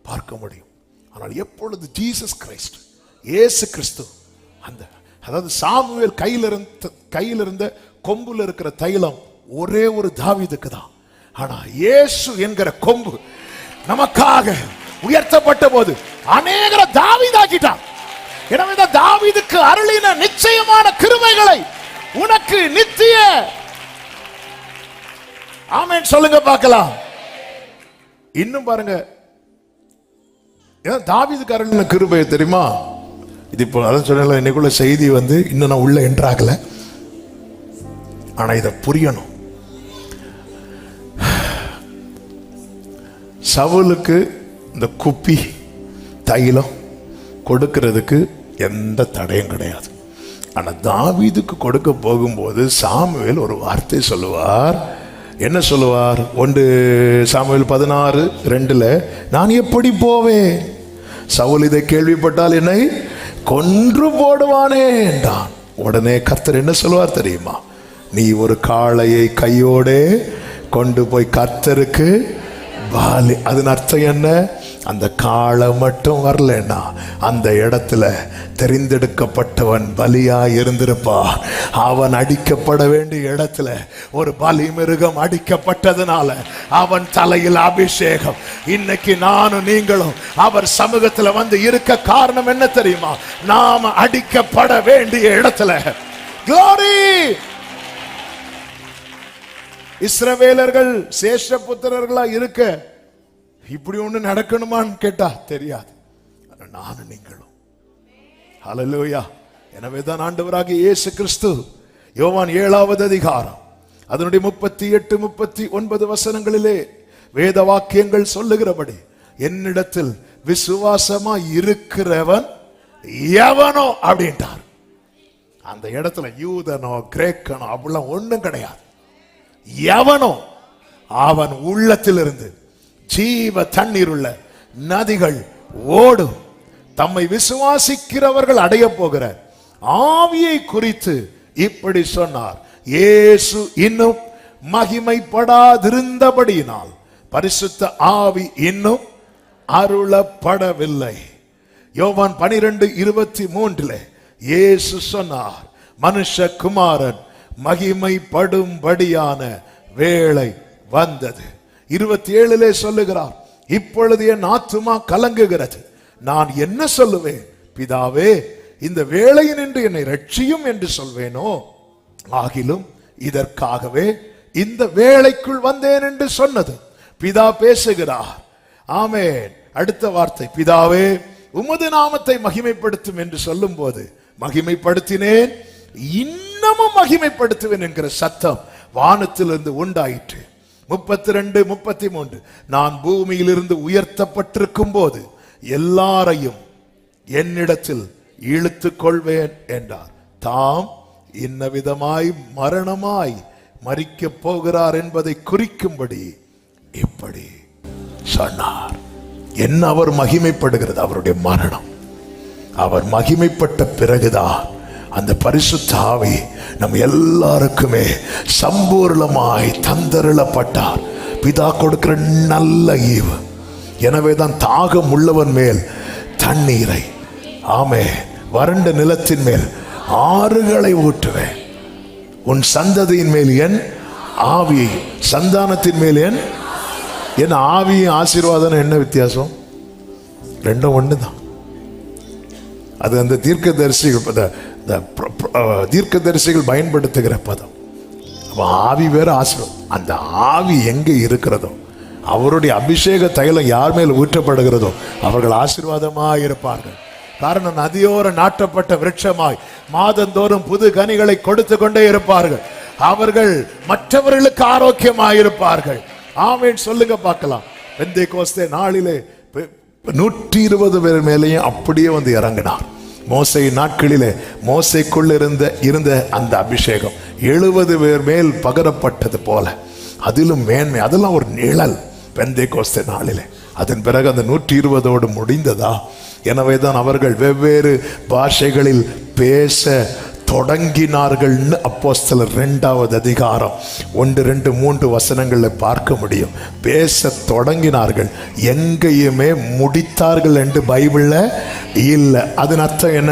பார்க்க முடியும். ஆனால் எப்பொழுது ஜீசஸ் கிரைஸ்ட், இயேசு கிறிஸ்து, அதாவது சாமுவேல் கையில் இருந்த கொம்புல இருக்கிற தைலம் ஒரே ஒரு தாவீதுக்கு தான். ஆனா இயேசு என்கிற கொம்பு நமக்காக உயர்த்தப்பட்ட போது அநேகரை தாவீதாக்கிட்டான். எனவே தாவீதுக்கு அருளின நிச்சயமான கிருபைகளை உனக்கு நித்திய. ஆமென் சொல்லுங்க பார்க்கலாம். இன்னும் பாருங்க, தாவீதுக்கு அருளின கிருபை தெரியுமா? இது இப்போ அதான் சொன்ன இன்னைக்குள்ள செய்தி இன்னும் நான் உள்ள என்றாகல. ஆனா இதை புரியணும். சவுலுக்கு இந்த குப்பி தைலம் கொடுக்கிறதுக்கு எந்த தடையும் கிடையாது. ஆனா தாவீதுக்கு கொடுக்க போகும்போது சாமுவேல் ஒரு வார்த்தை சொல்லுவார். என்ன சொல்லுவார்? 1 சாமுவேல் 16:2 நான் எப்படி போவேன்? சவுல் இதை கேள்விப்பட்டால் என்னை கொன்று போடுவானே என்றான். உடனே கர்த்தர் என்ன சொல்லுவார் தெரியுமா? நீ ஒரு காளையை கையோடே கொண்டு போய் கர்த்தருக்கு பாலி. அதன் அர்த்தம் என்ன? அந்த காளை மட்டும் வரலன்னா அந்த இடத்துல தெரிந்தெடுக்கப்பட்டவன் பலியா இருந்திருப்பான். அவன் அடிக்கப்பட வேண்டிய இடத்துல ஒரு பலி மிருகம் அடிக்கப்பட்டதுனால அவன் தலையில் அபிஷேகம். இன்னைக்கு நானும் நீங்களும் அவர் சமூகத்துல இருக்க காரணம் என்ன தெரியுமா? நாம அடிக்கப்பட வேண்டிய இடத்துல. Glory! இஸ்ரவேலர்கள் சேஷபுத்திரர்களா இருக்க இப்படி ஒண்ணு நடக்கணுமான்னு கேட்டா தெரியாது. நானும் நீங்களும். ஹல்லேலூயா. எனவேதான் ஆண்டவராகிய இயேசு கிறிஸ்து யோவான் 7வது அதிகாரம் அதனுடைய 38, 39 வசனங்களிலே வேத வாக்கியங்கள் சொல்லுகிறபடி, என்னிடத்தில் விசுவாசமா இருக்கிறவன் எவனோ அப்படின்ட்டார். அந்த இடத்துல யூதனோ கிரேக்கனோ அப்படிலாம் ஒண்ணும் கிடையாது. எவனோ அவன் உள்ளத்திலிருந்து ஜீவ தண்ணீர் உள்ள நதிகள் ஓடும். தம்மை விசுவாசிக்கிறவர்கள் அடைய போகிற ஆவியை குறித்து இப்படி சொன்னார். இயேசு இன்னும் மகிமைப்படாதிருந்தபடியினால் பரிசுத்த ஆவி இன்னும் அருளப்படவில்லை. யோவான் 12:23 இயேசு சொன்னார், மனுஷகுமாரன் மகிமைப்படும்படியான வேளை வந்தது. 27 சொல்லுகிறார், இப்பொழுது என் ஆத்துமா கலங்குகிறது, நான் என்ன சொல்லுவேன்? பிதாவே, இந்த வேளையினின்று என்னை ரட்சியும் என்று சொல்வேனோ? ஆகிலும் இதற்காகவே இந்த வேளைக்குள் வந்தேன் என்று சொன்னது பிதா பேசுகிறார். ஆமென். அடுத்த வார்த்தை, பிதாவே உமது நாமத்தை மகிமைப்படுத்தும் என்று சொல்லும் போது மகிமைப்படுத்தினேன், இன்னமும் மகிமைப்படுத்துவேன் என்கிற சத்தம் வானத்திலிருந்து உண்டாயிற்று. 32-33 நான் பூமியிலிருந்து உயர்த்தப்பட்டிருக்கும் போது எல்லாரையும் என்னிடத்தில் இழுத்துக் கொள்வேன் என்றார். தாம் இன்ன விதமாய் மரணமாய் மரிக்க போகிறார் என்பதை குறிக்கும்படி இப்படி சொன்னார். என்ன அவர் மகிமைப்படுகிறது? அவருடைய மரணம். அவர் மகிமைப்பட்ட பிறகுதான் அந்த பரிசுத்த ஆவி நம் எல்லாருக்குமே சம்பூர்ணமாய் தந்தருளப்பட்டார். பிதா கொடுக்கிற நல்ல ஈவு. எனவேதான் தாகம் உள்ளவன் மேல் தண்ணீரை, ஆமே, வறண்ட நிலத்தின் மேல் ஆறுகளை ஊற்றுவேன். உன் சந்ததியின் மேல் என் ஆவியை, சந்தானத்தின் மேல் என் ஆவியும் ஆசீர்வாதம். என்ன வித்தியாசம்? ரெண்டும் ஒண்ணுதான். அது அந்த தீர்க்கதரிசிகள் பயன்படுத்துகிற பதம். ஆவி வேற, ஆசீர்வாதம். அந்த ஆவி எங்க இருக்கிறதோ, அவருடைய அபிஷேக தைலம் யார் மேல் ஊற்றப்படுகிறதோ அவர்கள் ஆசீர்வாதமாய் இருப்பார்கள். காரணம், நதியோர நாட்டப்பட்ட விருட்சமாய் மாதந்தோறும் புது கனிகளை கொடுத்து கொண்டே இருப்பார்கள். அவர்கள் மற்றவர்களுக்கு ஆரோக்கியமாய் இருப்பார்கள். ஆமென் சொல்லுங்க பார்க்கலாம். பெந்தேகோஸ்தே நாளிலே 120 பேர் மேலேயும் அப்படியே வந்து இறங்கினார். மோசே நாட்களிலே மோசைக்குள் இருந்த அந்த அபிஷேகம் 70 பேர் மேல் பகரப்பட்டது போல, அதிலும் மேன்மை. அதெல்லாம் ஒரு நிழல் பெந்தேகோஸ்தே நாளிலே. அதன் பிறகு அந்த 120ஓடு முடிந்ததா? எனவேதான் அவர்கள் வெவ்வேறு பாஷைகளில் பேச தொடங்கினார்கள். அப்போஸ்தலர் 2வது அதிகாரம் 1, 2, 3 வசனங்களை பார்க்க முடியும். பேச தொடங்கினார்கள், எங்கேயுமே முடித்தார்கள் என்று பைபிள்ல இல்லை. அதன் அர்த்தம் என்ன?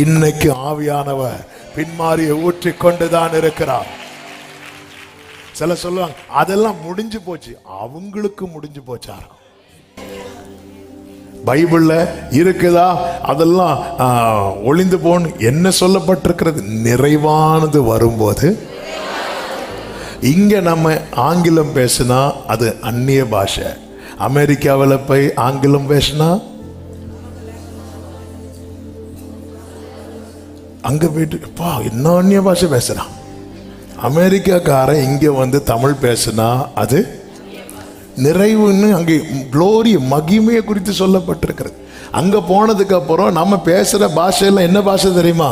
இன்னைக்கு ஆவியானவர் பின்மாறியை ஊற்றி கொண்டுதான் இருக்கிறார். சில சொல்லுவாங்க அதெல்லாம் முடிஞ்சு போச்சு. அவங்களுக்கு முடிஞ்சு போச்சார். பைபிள்ல இருக்குதா? அதெல்லாம் ஒளிந்து போன்னு என்ன சொல்லப்பட்டிருக்கிறது? நிறைவானது வரும்போது. இங்க நம்ம ஆங்கிலம் பேசினா அது அந்நிய பாஷை. அமெரிக்காவில் போய் ஆங்கிலம் பேசினா அங்க போயிட்டு என்ன அந்நிய பாஷை பேசுறான். அமெரிக்காக்காரன் இங்க வந்து தமிழ் பேசினா அது நிறைவுன்னு, அங்கே குளோரி, மகிமையை குறித்து சொல்லப்பட்டிருக்கிறது. அங்க போனதுக்கு அப்புறம் நம்ம பேசுற பாஷையெல்லாம் என்ன பாஷை தெரியுமா?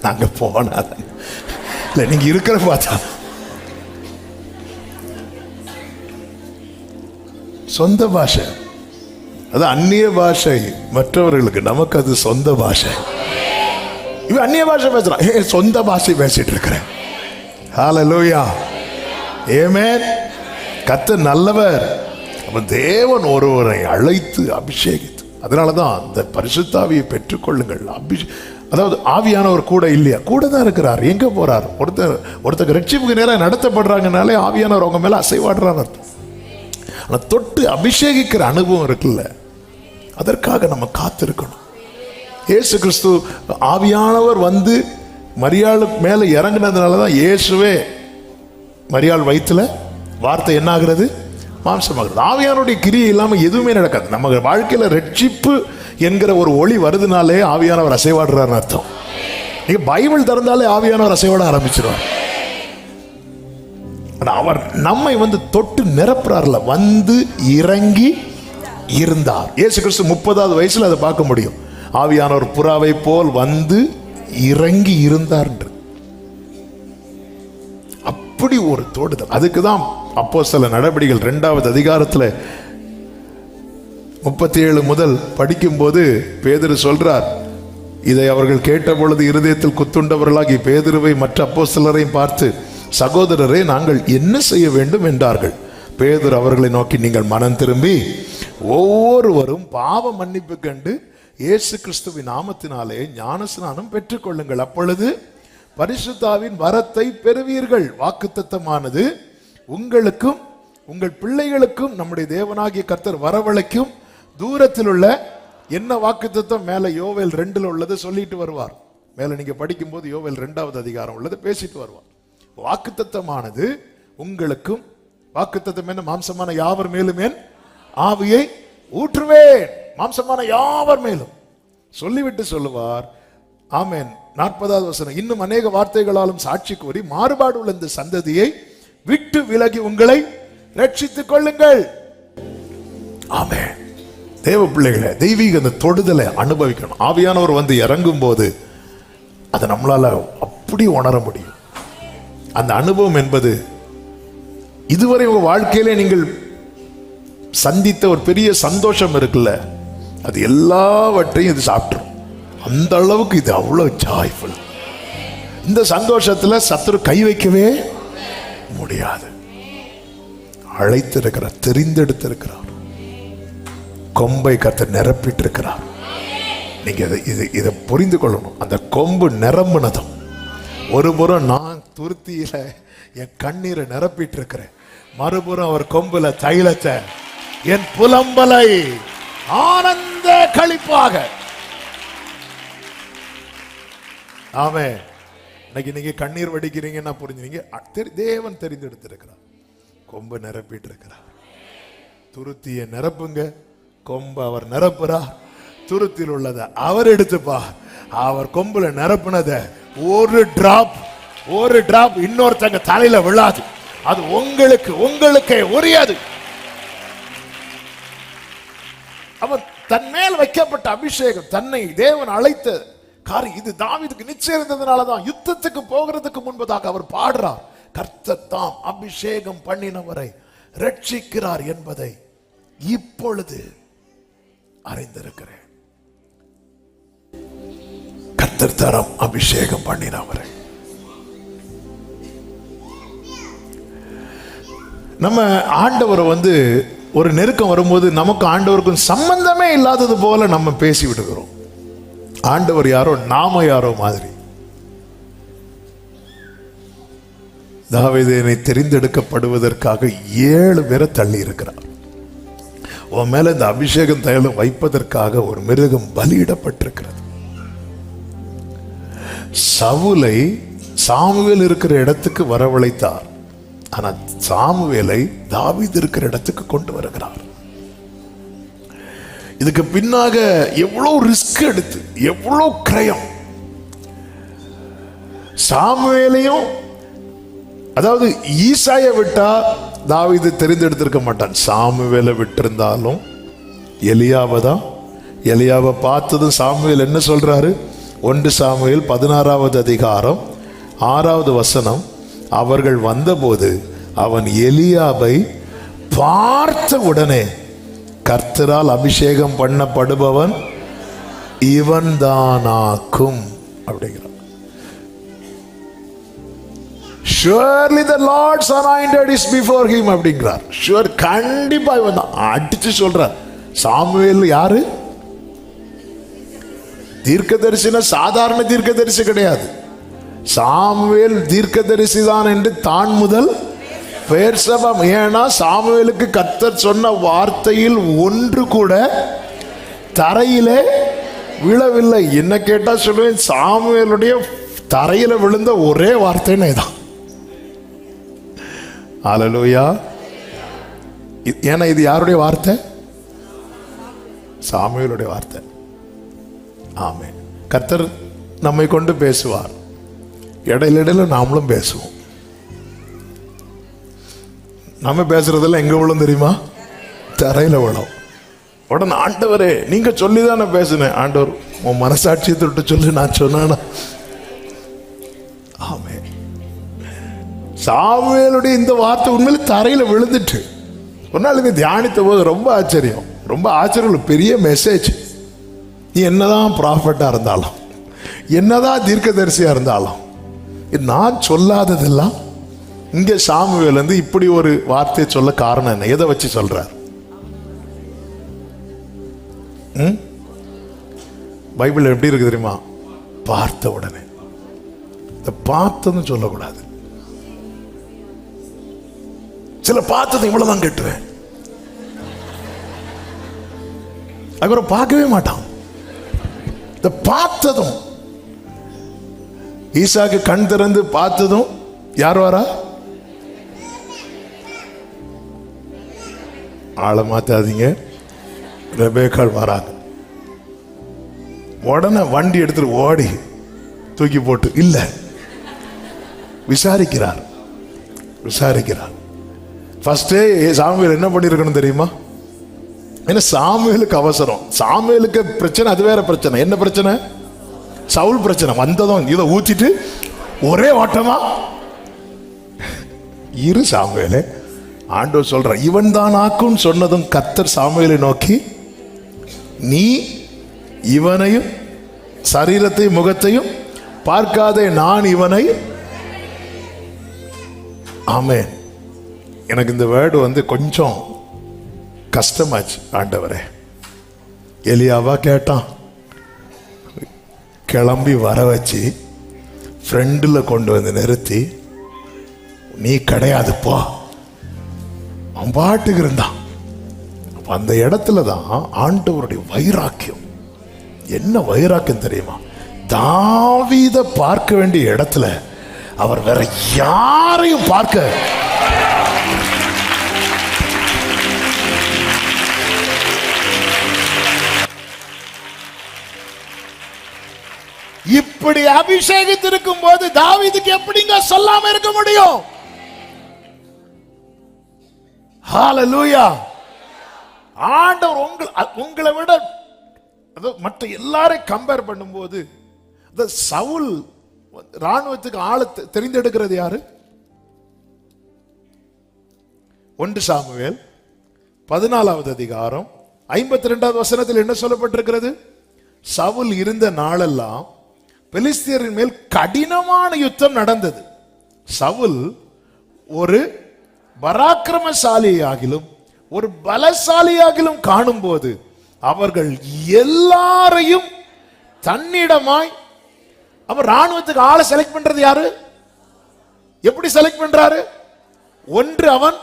நாங்க போனா இல்ல, நீங்க இருக்கிற பார்த்தா சொந்த பாஷை. அது அந்நிய பாஷை மற்றவர்களுக்கு, நமக்கு அது சொந்த பாஷை. இவன் அந்நிய பாஷை பேசுறான், சொந்த பாஷை பேசிட்டு இருக்கிறேன். ஹல்லேலூயா, ஆமென். கர்த்தர் நல்லவர். தேவன் ஒருவரை அழைத்து அபிஷேகித்து, அதனாலதான் இந்த பரிசுத்த ஆவியை பெற்றுக்கொள்ளுங்கள். அதாவது ஆவியானவர் கூட இல்லையா? கூட தான் இருக்கிறார். எங்க போறார்? ஒருத்தர் ரட்சிப்புக்கு நேரம் நடத்தப்படுறாங்கனாலே ஆவியானவர் அவங்க மேல அசைவாடுறார் அர்த்தம். ஆனா தொட்டு அபிஷேகிக்கிற அனுபவம் இருக்குல்ல, அதற்காக நம்ம காத்திருக்கணும். இயேசு கிறிஸ்து ஆவியானவர் வந்து மரியாள் மேல இறங்கினதுனாலதான் இயேசுவே மரியாள் வயிற்றுல வார்த்தை என்ன ஆகிறது? மாம்சமாகிறது. ஆவியானுடைய கிரியை இல்லாம எதுவுமே நடக்காது. நம்ம வாழ்க்கையில ரட்சிப்பு என்கிற ஒரு ஒளி வருதுனாலே ஆவியானவர் அசைவாடுறார் அர்த்தம். நீங்க பைபிள் திறந்தாலே ஆவியானவர் அசைவாட ஆரம்பிச்சிருவார். அவர் நம்மை வந்து தொட்டு நிரப்புறார்ல, வந்து இறங்கி இருந்தார். இயேசு கிறிஸ்து 30வது வயசுல அதை பார்க்க முடியும். ஆவியானவர் புறாவை போல் வந்து இறங்கி இருந்தார். அப்படி ஒரு தொடுதல். அதுக்குதான் அப்போஸ்தலர் நடபடிகள் 2வது அதிகாரத்துல 37 முதல் படிக்கும் போது பேதுரு சொல்றார், இதை அவர்கள் கேட்ட பொழுது இருதயத்தில் குத்துண்டவர்களாகி பேதுருவை மற்ற அப்போஸ்தலரையும் பார்த்து, சகோதரரே, நாங்கள் என்ன செய்ய வேண்டும் என்றார்கள். பேதுரு அவர்களை நோக்கி, நீங்கள் மனம் திரும்பி ஒவ்வொருவரும் பாவ மன்னிப்பு கண்டு இயேசு கிறிஸ்துவின் நாமத்தினாலே ஞானஸ்நானம் பெற்றுக்கொள்ளுங்கள். அப்பொழுது பரிசுத்தாவின் வரத்தை பெறுவீர்கள். வாக்குத்தத்தமானது உங்களுக்கும் உங்கள் பிள்ளைகளுக்கும் நம்முடைய தேவனாகிய கர்த்தர் வரவழைக்கும் தூரத்தில் உள்ள என்ன வாக்குத்தத்தம் மேல யோவேல் 2 உள்ளது சொல்லிட்டு வருவார். மேல நீங்க படிக்கும் போது யோவேல் 2வது அதிகாரம் உள்ளது பேசிட்டு வருவார். வாக்குத்தத்தமானது உங்களுக்கும், வாக்குத்தத்தம் என்ன? மாம்சமான யாவர் மேலும் என் ஆவியை ஊற்றுவேன். மாம்சமான யாவர் மேலும் சொல்லிவிட்டு சொல்லுவார். ஆமென். 40வது வசனம், இன்னும் அநேக வார்த்தைகளாலும் சாட்சி கூறி மாறுபாடு உள்ள இந்த சந்ததியை விட்டு விலகி உங்களை ரட்சித்துக் கொள்ளுங்கள். ஆமென். தேவ பிள்ளைகளை தெய்வீக அந்த தொடுதலை அனுபவிக்கணும். ஆவியானவர் வந்து இறங்கும் போது அதை நம்மளால அப்படி உணர முடியும். அந்த அனுபவம் என்பது இதுவரை உங்க வாழ்க்கையிலே நீங்கள் சந்தித்த ஒரு பெரிய சந்தோஷம் இருக்குல்ல, அது எல்லாவற்றையும் இது சாப்பிட்டுரும். அந்த அளவுக்கு இது அவ்வளவு ஜாய்ஃபுல். இந்த சந்தோஷத்துல சத்துரு கை வைக்கவே முடியாது. அழைத்திருக்கிறார், தெரிந்தெடுத்திருக்கிறார், கொம்பை கர்த்தர் நிரப்பிட்டு இருக்கிறார். நீங்க இதை புரிந்து கொள்ளணும். அந்த கொம்பு நிரம்பினதும் ஒரு புறம் நான் துருத்தியில என் கண்ணீரை நிரப்பிட்டு இருக்கிறேன், மறுபுறம் அவர் கொம்புல தைலத்தை, என் புலம்பலை ஆனந்த களிப்பாக. ஆமே. இன்னைக்கு நீங்க கண்ணீர் வடிக்கிறீங்கன்னா புரிஞ்சுங்க, தேவன் தெரிந்தெடுத்திருக்கிறார், கொம்பு நிரப்பிட்டு இருக்கிறார். துருத்திய நிரப்புங்க, கொம்பு அவர் நிரப்புறார். துருத்தில் உள்ளதை அவர் எடுத்துப்பா. அவர் கொம்புல நிரப்புனத ஒரு டிராப் இன்னொருத்தங்க தலையில விழாது. அது உங்களுக்கே உரியது. அவர் தன் மேல் வைக்கப்பட்ட அபிஷேகம், தன்னை தேவன் அழைத்த காரியம், இது தாவீதுக்கு நிச்சயம் இருந்ததுனாலதான் யுத்தத்துக்கு போகிறதுக்கு முன்பதாக அவர் பாடுறார், கர்த்தர் தாம் அபிஷேகம் பண்ணினவரை ரட்சிக்கிறார் என்பதை இப்பொழுது அறிந்திருக்கிறேன். கர்த்தர் தரம் அபிஷேகம் பண்ணினவரை. நம்ம ஆண்டவரை வந்து ஒரு நெருக்கம் வரும்போது நமக்கு ஆண்டவருக்கும் சம்பந்தமே இல்லாதது போல நம்ம பேசி விடுகிறோம். ஆண்டவர் யாரோ நாம யாரோ மாதிரி. தாவீதை தெரிந்தெடுக்கப்படுவதற்காக 7 பேரை தள்ளி இருக்கிறார். உன் மேல இந்த அபிஷேகம் தைலம் வைப்பதற்காக ஒரு மிருகம் பலியிடப்பட்டிருக்கிறது. சவுலை சாமுவேல் இருக்கிற இடத்துக்கு வரவழைத்தார். ஆனா சாமுவேலை தாவீது இருக்கிற இடத்துக்கு கொண்டு வருகிறார். இதுக்கு பின்னாக எவ்வளவு ரிஸ்க் எடுத்து, எவ்வளவு கிரயம். சாமுவேலையும், அதாவது ஈசாயை விட்டா தாவீது தெரிந்தெடுத்திருக்க மாட்டான். சாமுவேலை விட்டிருந்தாலும் எலியாவை பார்த்ததும் சாமுவேல் என்ன சொல்றாரு? 1 சாமுவேல் 16வது அதிகாரம் 6வது வசனம், அவர்கள் வந்தபோது அவன் எலியாவை பார்த்த உடனே, கர்த்தரால் அபிஷேகம் பண்ணப்படுபவன் இவன் தானாக்கும் அப்படிங்கிறான். Surely the Lord's anointed is before him அப்படிங்கிறார். ஷுவர், கண்டிப்பா இவன் தான் அடிச்சு சொல்றார். சாமுவேல் யாரு? தீர்க்கதரிசினா சாதாரண தீர்க்கதரிசி கிடையாது. சாமுவேல் தீர்க்கதரிசி தான் என்று தான் முதல் பெயர் சபம். ஏன்னா சாமுவேலுக்கு கர்த்தர் சொன்ன வார்த்தையில் ஒன்று கூட தரையிலே விழவில்லை. என்ன கேட்டா சொல்லுவேன், சாமுவேலுடைய தரையில விழுந்த ஒரே வார்த்தைன்னு இதான். அல்லேலூயா. ஏன்னா இது யாருடைய வார்த்தை? சாமுவேலுடைய வார்த்தை. ஆமென். கர்த்தர் நம்மை கொண்டு பேசுவார். இடையில நாமளும் பேசுவோம். நம்ம பேசுறதெல்லாம் எங்க விழும் தெரியுமா? தரையில விழும். உடனே ஆண்டவரே நீங்க சொல்லிதான் நான் பேசுனேன். ஆண்டவர் உன் மனசாட்சியை தொட்டு சொல்லி நான் சொன்னா. ஆமென். சாமுவேலுடைய இந்த வார்த்தை உண்மையில தரையில விழுந்துட்டு ஒரு நாள் இதை தியானித்த போது ரொம்ப ஆச்சரியம், பெரிய மெசேஜ். நீ என்னதான் ப்ராஃபட்டா இருந்தாலும், என்னதான் தீர்க்கதரிசியா இருந்தாலும் நான் சொல்லாததெல்லாம் இங்க சாமுவேல் வந்து இப்படி ஒரு வார்த்தையை சொல்ல காரணம் என்ன? எதை வச்சு சொல்றார்? பைபிள் எப்படி இருக்கு தெரியுமா? பார்த்த உடனே. பார்த்ததும் சொல்லக்கூடாது. சில பார்த்தது இவ்வளவுதான் கேட்டுவேன், அப்புறம் பார்க்கவே மாட்டான். இந்த பார்த்ததும், ஈசாக்கு கண் திறந்து பார்த்ததும் யார் வரா? ஆளை மாத்தாதீங்க, ரெபேக்காள் வராங்க. உடனே வண்டி எடுத்துட்டு ஓடி தூக்கி போட்டு இல்ல, விசாரிக்கிறார். ஃபர்ஸ்டே சாமுவேல் என்ன பண்ணிருக்கணும் தெரியுமா? ஏன்னா சாமுவேலுக்கு அவசரம். சாமுவேலுக்கு பிரச்சனை அது வேற பிரச்சனை. என்ன பிரச்சனை? சவுல் பிரச்சனை. வந்ததும் இதை ஊத்திட்டு ஒரே ஓட்டமா இரு சாமுவேலே. ஆண்டவர் சொல்ற, இவன் தான் ஆக்கும் சொன்னதும் கர்த்தர் சாமுவேலை நோக்கி, நீ இவனையும் சரீரத்தையும் முகத்தையும் பார்க்காதே, நான் இவனை. ஆமென். எனக்கு இந்த வேர்டு வந்து கொஞ்சம் கஷ்டமாச்சு. ஆண்டவரே, எலியாவா கேட்டான், கிளம்பி வர வச்சு ஃப்ரெண்டில் கொண்டு வந்து நிறுத்தி, நீ கிடையாது போ, அவன் பாட்டுக்கு இருந்தான். அந்த இடத்துல தான் ஆண்டவருடைய வைராக்கியம். என்ன வைராக்கியம் தெரியுமா? தாவீதை பார்க்க வேண்டிய இடத்துல அவர் வேற யாரையும் பார்க்க, இப்படி அபிஷேகத்திருக்கும் போது தாவீதுக்கு எப்படிங்க சொல்லாம இருக்க முடியும்? ஹல்லேலூயா. ஆண்டவர் உங்களை விட மற்ற எல்லாரையும் கம்பேர் பண்ணும்போது சவுல் ராணுவத்துக்கு ஆளை தெரிந்தெடுக்கிறது யாரு? 1 சாமுவேல் 14வது அதிகாரம் 52வது வசனத்தில் என்ன சொல்லப்பட்டிருக்கிறது? சவுல் இருந்த நாளெல்லாம் பெலிஸ்தியரின் மேல் கடினமான யுத்தம் நடந்தது. சவுல் ஒரு பராக்கிரமசாலியாகிலும் ஒரு பலசாலியாகிலும் காணும் போது அவர்கள் எல்லாரையும் தன்னிடமாய், அவர் ராணுவத்துக்கு ஆளை செலக்ட் பண்றது யாரு? எப்படி செலக்ட் பண்றாரு? ஒன்று, அவன்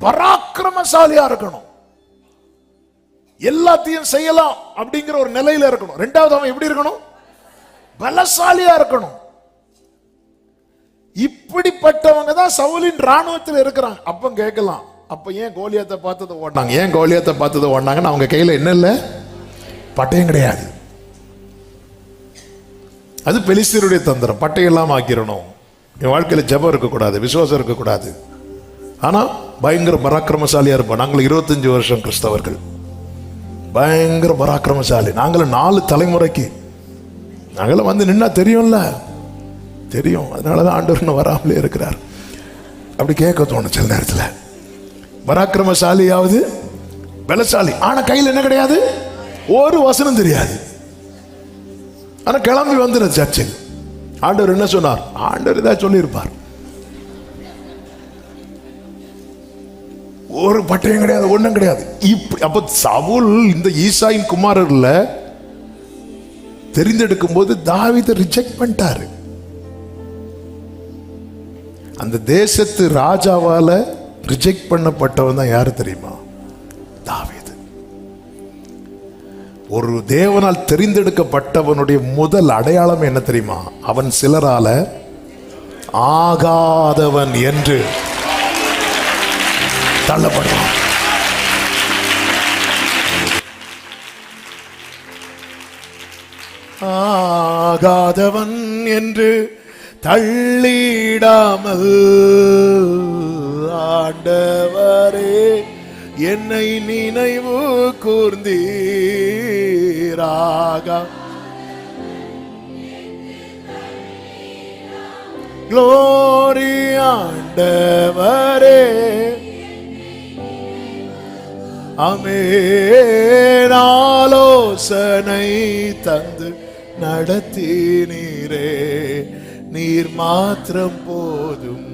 பராக்கிரமசாலியா இருக்கணும், எல்லாத்தையும் செய்யலாம் அப்படிங்கிற ஒரு நிலையில இருக்கணும். ரெண்டாவது, அவன் எப்படி இருக்கணும்? பலசாலியா இருக்கணும். இப்படிப்பட்டவங்க தான் சவுலின் ராணுவத்தில் இருக்கிறாங்க. அப்ப கேட்கலாம், அப்ப ஏன் கோலியாத்தை பார்த்ததை ஓடினாங்க? ஏன் கோலியாத்தை பார்த்ததை ஓடினாங்கன்னு அவங்க கையில என்ன இல்லை? பட்டயம் கிடையாது. அது பெலிஸ்தியருடைய தந்திரம். பட்டையெல்லாம் ஆக்கிரணும். என் வாழ்க்கையில் ஜெபம் இருக்கக்கூடாது, விசுவாசம் இருக்கக்கூடாது. ஆனா பயங்கர பராக்கிரமசாலியா இருப்போம். நாங்கள் 25 வருஷம் கிறிஸ்தவர்கள், பயங்கர பராக்கிரமசாலி. நாங்களும் 4 தலைமுறைக்கு நாங்களும் வந்து நின்னா தெரியும்ல, தெரியும். அதனாலதான் ஆண்டவர் வராமலே இருக்கிறார். அப்படி கேட்க தோணும் சில நேரத்தில். பராக்கிரமசாலியாவது பலசாலி, ஆனா கையில் என்ன கிடையாது? ஒரு வசனம் தெரியாது. ஆனா கிளம்பி வந்துரு சர்ச்சில். ஆண்டவர் என்ன சொன்னார்? ஆண்டவர் ஏதாவது சொல்லியிருப்பார். ஒரு பட்டயம் கிடையாது, ஒண்ணும் கிடையாது. அப்ப சவுல் இந்த ஈசாயின் குமாரர்ல தெரிந்தெடுக்கும் போது தாவீதை ரிஜெக்ட் பண்ணிட்டாரு. அந்த தேசத்து ராஜாவால ரிஜெக்ட் பண்ணப்பட்டவன் தான் யாரு தெரியுமா? தாவீது. ஒரு தேவனால் தெரிந்தெடுக்கப்பட்டவனுடைய முதல் அடையாளம் என்ன தெரியுமா? அவன் சிலரால ஆகாதவன் என்று தள்ளப்படுவான். ஆகாதவன் என்று தள்ளிடாமல் ஆண்டவரே என்னை நினைவு கூர்ந்தீராக. க்ளோரி ஆண்டவரே, ஆமென். ஆலோசனை தந்து நடத்தினீரே. நீர் மாத்திரம் போதும்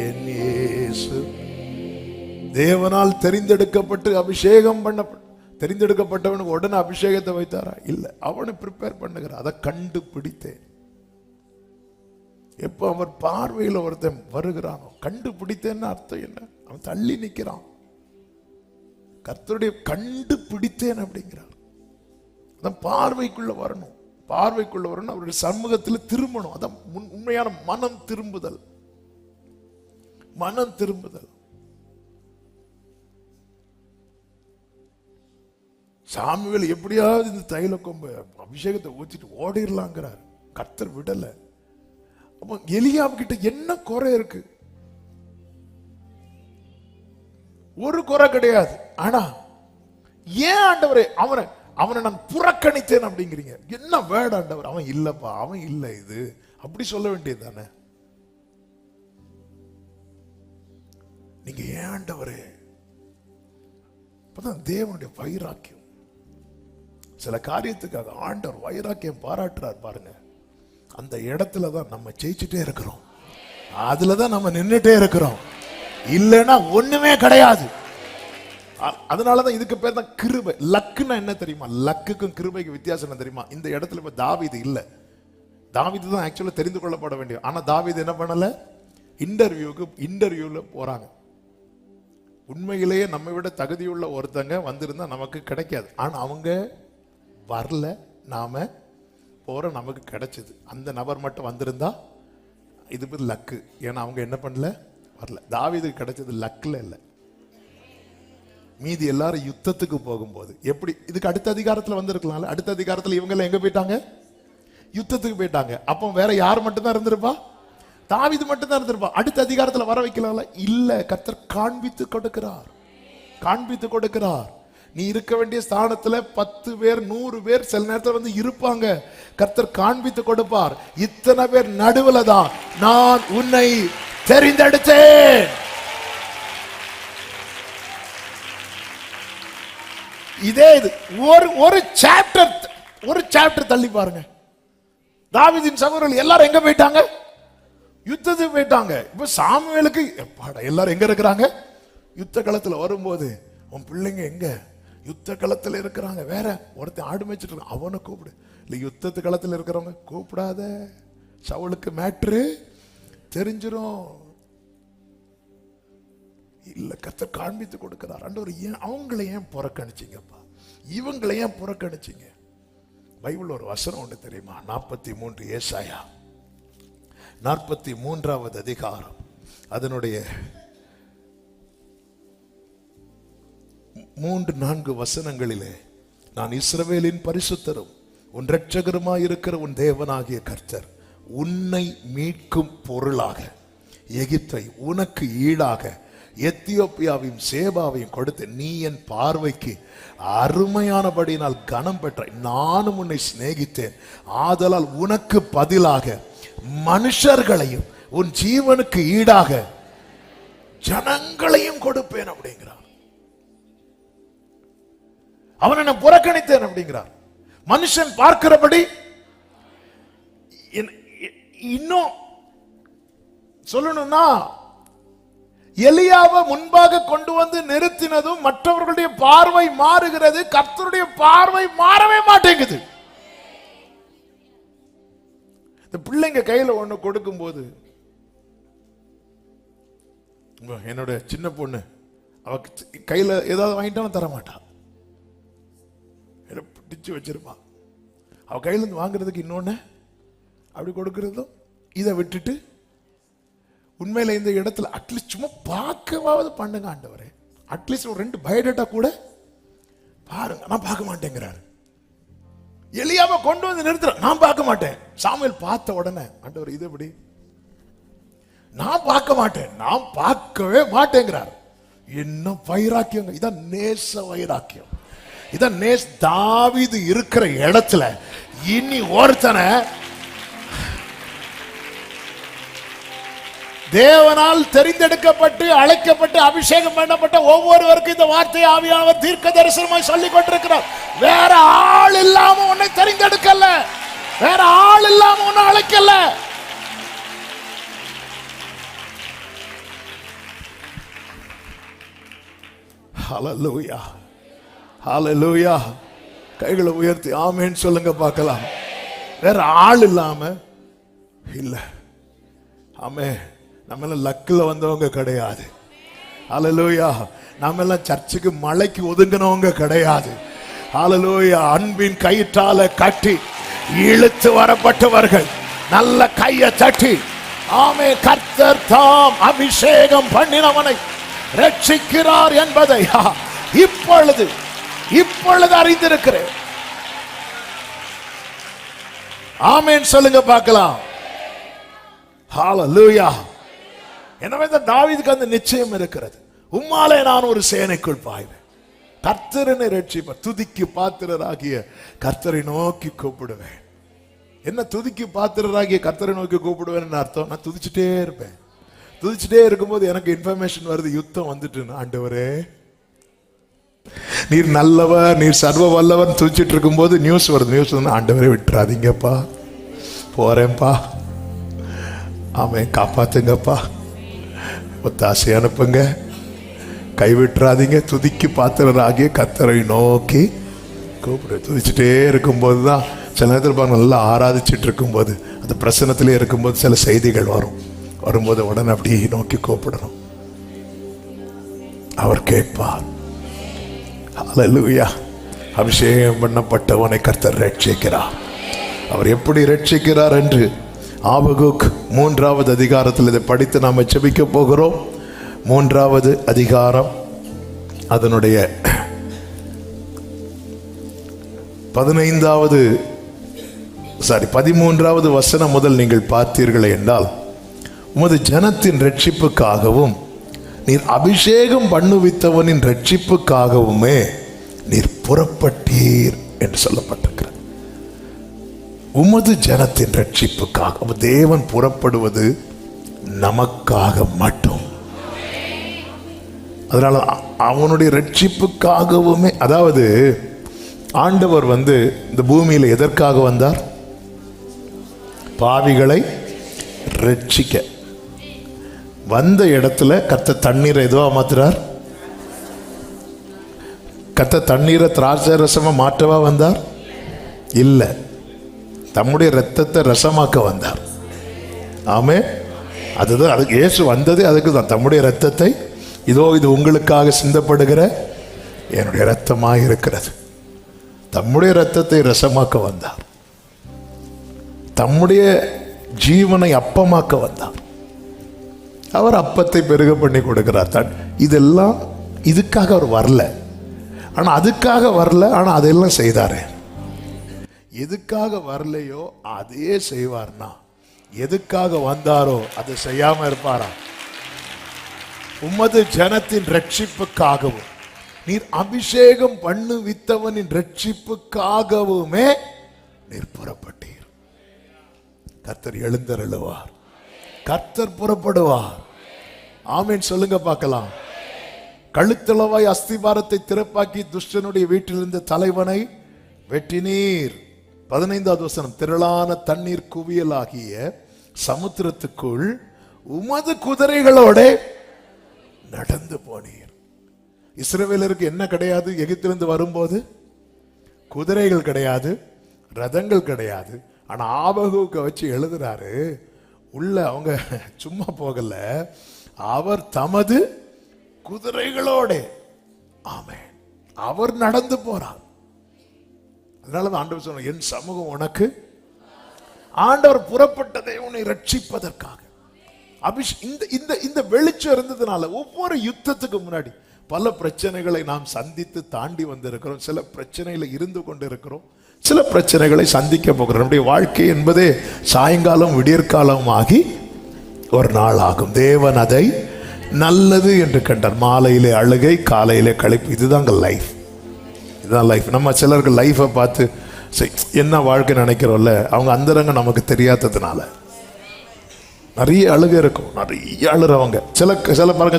என் இயேசு. தேவனால் தெரிந்தெடுக்கப்பட்டு அபிஷேகம் பண்ணப்பட்ட தெரிந்தெடுக்கப்பட்டவனுக்கு உடனே அபிஷேகத்தை வைத்தாரா? இல்ல, அவனை ப்ரிப்பேர் பண்ணுகிறார். அதை கண்டுபிடித்தேன். எப்போ அவர் பார்வையில் ஒருத்தன் வருகிறானோ, கண்டுபிடித்தேன்னு அர்த்தம் என்ன? அவன் தள்ளி நிற்கிறான். கர்த்தருடைய கண்டுபிடித்தேன் அப்படிங்கிறார். அதான் பார்வைக்குள்ள வரணும். பார்வைக்குள்ள வரணும், அவருடைய சமூகத்தில் திரும்பணும். அதான் உண்மையான மனம் திரும்புதல். மனம் திரும்புதல். சாமுவேல் எப்படியாவது இந்த தைல கொம்பு அபிஷேகத்தை ஊற்றிட்டு ஓடிடலாங்கிறார். கர்த்தர் விடல. அப்ப எலியாவு கிட்ட என்ன குறை இருக்கு? ஒரு குறை கிடையாது. ஆனா ஏன் ஆண்டவரே அவனை நான் புறக்கணித்தேன் அப்படிங்கிறீங்க? என்ன வேர்ட் ஆண்டவர்? அவன் இல்லப்பா, அவன் இல்ல, இது அப்படி சொல்ல வேண்டியது தானே. நீங்க ஏன் ஆண்டவரே? அப்பதான் தேவனுடைய வைராக்கியம். சில காரியத்துக்காக ஆண்டவர் வைராக்கியம் பாராட்டுறார் பாருங்க. அந்த இடத்துல தான் நம்ம ஜெயிச்சுட்டே இருக்கிறோம். அதுலதான் நம்ம நின்றுட்டே இருக்கிறோம். இல்லைன்னா ஒண்ணுமே கிடையாது. அதனாலதான் இதுக்கு பேர் தான் கிருபை. லக்குன்னா என்ன தெரியுமா? லக்குக்கும் கிருபைக்கு வித்தியாசம் என்ன தெரியுமா? இந்த இடத்துல இப்ப தாவீது இல்ல. தாவீது தான் ஆக்சுவலா தெரிந்து கொள்ளப்பட வேண்டிய. ஆனா தாவீது என்ன பண்ணல? இன்டர்வியூல போறாங்க. உண்மையிலேயே நம்ம விட தகுதியுள்ள ஒருத்தங்க வந்திருந்தா நமக்கு கிடைக்காது. ஆனா அவங்க வரல, நாம போற நமக்கு கிடைச்சது. அந்த நபர் மட்டும் வந்திருந்தா இது பேர் லக்கு. ஏன்னா அவங்க என்ன பண்ணல? வரல. தாவீதுக்கு கிடைச்சது லக்ல இல்ல. மீதி எல்லாரும் யுத்தத்துக்கு போகும்போது எப்படி இதுக்கு அடுத்த அதிகாரத்துல வந்திருக்கலாம்ல. அடுத்த அதிகாரத்துல இவங்க எல்லாம் எங்க போயிட்டாங்க? யுத்தத்துக்கு போயிட்டாங்க. அப்போ வேற யார் மட்டும் தான் இருந்திருப்பா? தாவீது மட்டும் தான் இருந்திருப்பா. அடுத்த அதிகாரத்துல வர வைக்கலாம்ல. இல்ல, கர்த்தர் காண்பித்து கொடுக்கிறார். காண்பித்து கொடுக்கிறார். நீ இருக்க வேண்டிய ஸ்தானத்துல 10 பேர் 100 பேர் சில நேரத்தில் வந்து இருப்பாங்க. கர்த்தர் காண்பித்து கொடுப்பார். இத்தனை பேர் நடுவுல தான் நான் உன்னை தெரிந்தெடுத்தேன். இதே இது ஒரு சாப்டர் தள்ளி பாருங்க. தாவீதின் சகோதரர்கள் எல்லாரும் எங்க போயிட்டாங்க? யுத்தத்துக்கு போயிட்டாங்க. இப்ப சாமுவேலுக்கு எல்லாரும் எங்க இருக்கிறாங்க? யுத்த களத்துல வரும்போது உன் பிள்ளைங்க எங்க? யுத்த களத்துல இருக்கிறாங்க. வேற ஒருத்தன் ஆடு மேய்ச்சிட்டு இருக்கான், அவனை கூப்பிடு. இல்ல, யுத்தத்து களத்துல இருக்கிறவங்க கூப்பிடாத, சவுலுக்கு மேட்ரு தெரிஞ்சிரும். இல்ல, கர்த்தர் காண்பித்து கொடுக்கிறார். ஆண்டவர் ஏன் அவங்களை ஏன் புறக்கணிச்சீங்கப்பா? இவங்களை ஏன் புறக்கணிச்சீங்க? பைபிள் ஒரு வசனம் ஒன்று தெரியுமா? 43 ஏசாயா 43வது அதிகாரம் அதனுடைய 3-4 வசனங்களிலே, நான் இஸ்ரவேலின் பரிசுத்தரும் உன் இரட்சகருமாயிருக்கிற உன் தேவனாகிய கர்த்தர் உன்னை மீட்கும் பொருளாக எகிப்தை உனக்கு ஈடாக எத்தியோப்பியாவையும் சேபாவையும் கொடுத்து நீ என் பார்வைக்கு அருமையானபடியினால் கனம் பெற்றாய். நானும் உன்னை சிநேகித்தேன். ஆதலால் உனக்கு பதிலாக மனுஷர்களையும் உன் ஜீவனுக்கு ஈடாக ஜனங்களையும் கொடுப்பேன் அப்படிங்கிறார். அவனை நான் புறக்கணித்தேன் அப்படிங்கிறார். மனுஷன் பார்க்கிறபடி இன்னும் சொல்லணும்னா எலியாவை முன்பாக கொண்டு வந்து நிறுத்தினதும் மற்றவர்களுடைய பார்வை மாறுகிறது. கர்த்தருடைய பார்வை மாறவே மாட்டேங்குது. இந்த பிள்ளைங்க கையில ஒண்ணு கொடுக்கும் போது, என்னோட சின்ன பொண்ணு அவ கையில ஏதாவது வாங்கிட்டாலும் தர மாட்டா, பிடிச்சு வச்சிருப்பா. அவ கையில இருந்து வாங்குறதுக்கு இன்னொன்னு அப்படி கொடுக்கறதும் இதை விட்டுட்டு உண்மையில இந்த இடத்துல அட்லீஸ்ட் சும்மா பார்க்கவாவது பண்ணுங்க ஆண்டவரே. அட்லீஸ்ட் ஒரு 2 பயோடேட்டா கூட பாருங்க. நான் பார்க்க மாட்டேங்கிறாரு. எலியாவை கொண்டு வந்து நிறுத்துற, நான் பார்க்க மாட்டேன். சாமுவேல் பார்த்த உடனே, ஆண்டவர் இது எப்படி? நான் பார்க்க மாட்டேன், நான் பார்க்கவே மாட்டேங்கிறார். என்ன வைராக்கியம்! இதான் நேச வைராக்கியம். இதான் தாவீது இருக்கிற இடத்துல இனி ஒருத்தனை தேவனால் தெரிந்தெடுக்கப்பட்டு அழைக்கப்பட்டு அபிஷேகம் பண்ணப்பட்ட ஒவ்வொருவருக்கும் இந்த வார்த்தை ஆவியானவர் தீர்க்க தரிசனமாய் சொல்லிக் கொண்டிருக்கிறார். வேற ஆள் இல்லாம உன்னை தெரிந்தெடுக்கல. அழைக்கல. ஹல்லேலூயா, ஹல்லேலூயா. கைகளை உயர்த்தி ஆமென் சொல்லுங்க பார்க்கலாம். வேற ஆள் இல்லாம இல்ல. ஆமே, நம்ம எல்லாம் லக்கில் வந்தவங்க கிடையாது. ஹல்லேலூயா. நம்ம எல்லாம் சர்ச்சுக்கு மலைக்கு ஒதுங்கினவங்க கிடையாது. ஹல்லேலூயா. அன்பின் கயிற்றால கட்டி இழுத்து வரப்பட்டவர்கள். நல்ல கையை தட்டி ஆமே. கர்த்தர் தாம் அபிஷேகம் பண்ணினவனை ரட்சிக்கிறார் என்பதை இப்பொழுது அறிந்திருக்கிறேன். ஆமென் சொல்லுங்க பார்க்கலாம். ஹல்லேலூயா. எனவே தாவீதுக்கு அந்த நிச்சயம் இருக்கிறது. உம்மாலே நான் ஒரு சேனைக்குள் பாய்வேன், கர்த்தரனை ரட்சிப்பார். துதிக்கு பாத்திரராகிய கர்த்தரை நோக்கி கூப்பிடுவேன். என்ன துதிக்கு பாத்திரராகிய கர்த்தரை நோக்கி கூப்பிடுவேன் அர்த்தம்? நான் துதிச்சுட்டே இருப்பேன். துதிச்சுட்டே இருக்கும்போது எனக்கு இன்ஃபர்மேஷன் வருது, யுத்தம் வந்துட்டு. ஆண்டவரே நீர் நல்லவர், நீர் சர்வ வல்லவர் துதிச்சிட்டு இருக்கும்போது நியூஸ் வருது. நியூஸ் வந்து ஆண்டவரே விட்டுறாதீங்கப்பா, போறேன்ப்பா, ஆமே காப்பாத்துங்கப்பா, ஒத்தாசை அனுப்புங்க, கைவிட்டுறாதீங்க. துதிக்கு பாத்திரராகிய கர்த்தரை நோக்கி கூப்பிடு. துதிச்சுட்டே இருக்கும்போது தான் சில நேரத்தில் நல்லா ஆராதிச்சுட்டு இருக்கும்போது, அந்த பிரசனத்திலே இருக்கும்போது சில செய்திகள் வரும்போது உடனே அப்படி நோக்கி கூப்பிடணும். அவர் கேட்பார். ஹல்லேலூயா. அபிஷேகம் பண்ணப்பட்டவனை கர்த்தர் ரட்சிக்கிறார். அவர் எப்படி ரட்சிக்கிறார் என்று ஆபகுக் 3வது அதிகாரத்தில் இதை படித்து நாம் ஜெபிக்க போகிறோம். 3வது அதிகாரம் அதனுடைய 13வது வசனம் முதல் நீங்கள் பார்த்தீர்களே என்றால், உமது ஜனத்தின் ரட்சிப்புக்காகவும் நீர் அபிஷேகம் பண்ணுவித்தவனின் ரட்சிப்புக்காகவுமே நீர் புறப்பட்டீர் என்று சொல்லப்பட்டிருக்கிறது. உமது ஜனத்தின் ரட்சிப்புக்காக தேவன் புறப்படுவது நமக்காக மட்டும். அதனால அவனுடைய ரட்சிப்புக்காகவுமே, அதாவது ஆண்டவர் இந்த பூமியில எதற்காக வந்தார்? பாவிகளை ரட்சிக்க. வந்த இடத்துல கர்த்தர் தண்ணீரை எதுவா மாத்துறார்? கர்த்தர் தண்ணீரை திராட்சை ரசமா மாற்றவா வந்தார்? இல்ல, தம்முடைய ரத்தத்தை ரசமாக்க வந்தார். ஆமே, அதுதான். அதுக்கு இயேசு வந்ததே அதுக்கு தான். தம்முடைய ரத்தத்தை, இதோ இது உங்களுக்காக சிந்தப்படுகிற என்னுடைய ரத்தமாக இருக்கிறது. தம்முடைய ரத்தத்தை ரசமாக்க வந்தார். தம்முடைய ஜீவனை அப்பமாக்க வந்தார். அவர் அப்பத்தை பெருக பண்ணி கொடுக்கிறார். இதெல்லாம் இதுக்காக அவர் வரல, ஆனா அதுக்காக வரல, ஆனா அதெல்லாம் செய்தாரு. எதுக்காக வரலையோ அதே செய்வார்னா, எதுக்காக வந்தாரோ அதை செய்யாம இருப்பாரா? உமது ஜனத்தின் ரட்சிப்புக்காகவும் நீர் அபிஷேகம் பண்ணுவித்தவனின் ரட்சிப்புக்காகவுமே நீர் புறப்பட்டீர். கர்த்தர் எழுந்தருளுவார், கர்த்தர் புறப்படுவார். ஆமென் சொல்லுங்க பார்க்கலாம். கழுத்தளவாய் அஸ்திபாரத்தை திறப்பாக்கி துஷ்டனுடைய வீட்டிலிருந்த தலைவனை வெட்டினீர். 15வது வசனம், திரளான தண்ணீர் குவியலாகிய சமுத்திரத்துக்குள் உமது குதிரைகளோட நடந்து போனீர். இஸ்ரவேலருக்கு என்ன கிடையாது? எகிப்திலிருந்து வரும்போது குதிரைகள் கிடையாது, ரதங்கள் கிடையாது. ஆனா ஆபகுக்க வச்சு எழுதுறாரு, உள்ள அவங்க சும்மா போகல, அவர் தமது குதிரைகளோட, ஆமென், அவர் நடந்து போறார். அதனாலதான் ஆண்டவர் சொன்னார், என் சமூகம் உனக்கு. ஆண்டவர் புறப்பட்டதை உன்னை ரட்சிப்பதற்காக. இந்த வெளிச்சம் இருந்ததுனால ஒவ்வொரு யுத்தத்துக்கு முன்னாடி பல பிரச்சனைகளை நாம் சந்தித்து தாண்டி வந்திருக்கிறோம். சில பிரச்சனையில இருந்து கொண்டு இருக்கிறோம், சில பிரச்சனைகளை சந்திக்க போகிறோம். நம்முடைய வாழ்க்கை என்பதே சாயங்காலம் விடியற்காலம் ஆகி ஒரு நாள் ஆகும். தேவன் அதை நல்லது என்று கண்டார். மாலையிலே அழுகை, காலையிலே களைப்பு. இதுதாங்க லைஃப், இதுதான் லைஃப். நம்ம சிலருக்கு லைஃபை பார்த்து என்ன வாழ்க்கை நினைக்கிறோம்ல, அவங்க அந்தரங்க நமக்கு தெரியாததுனால நிறைய அழுகை இருக்கும், நிறைய அழுறவங்க. சில பாருங்க,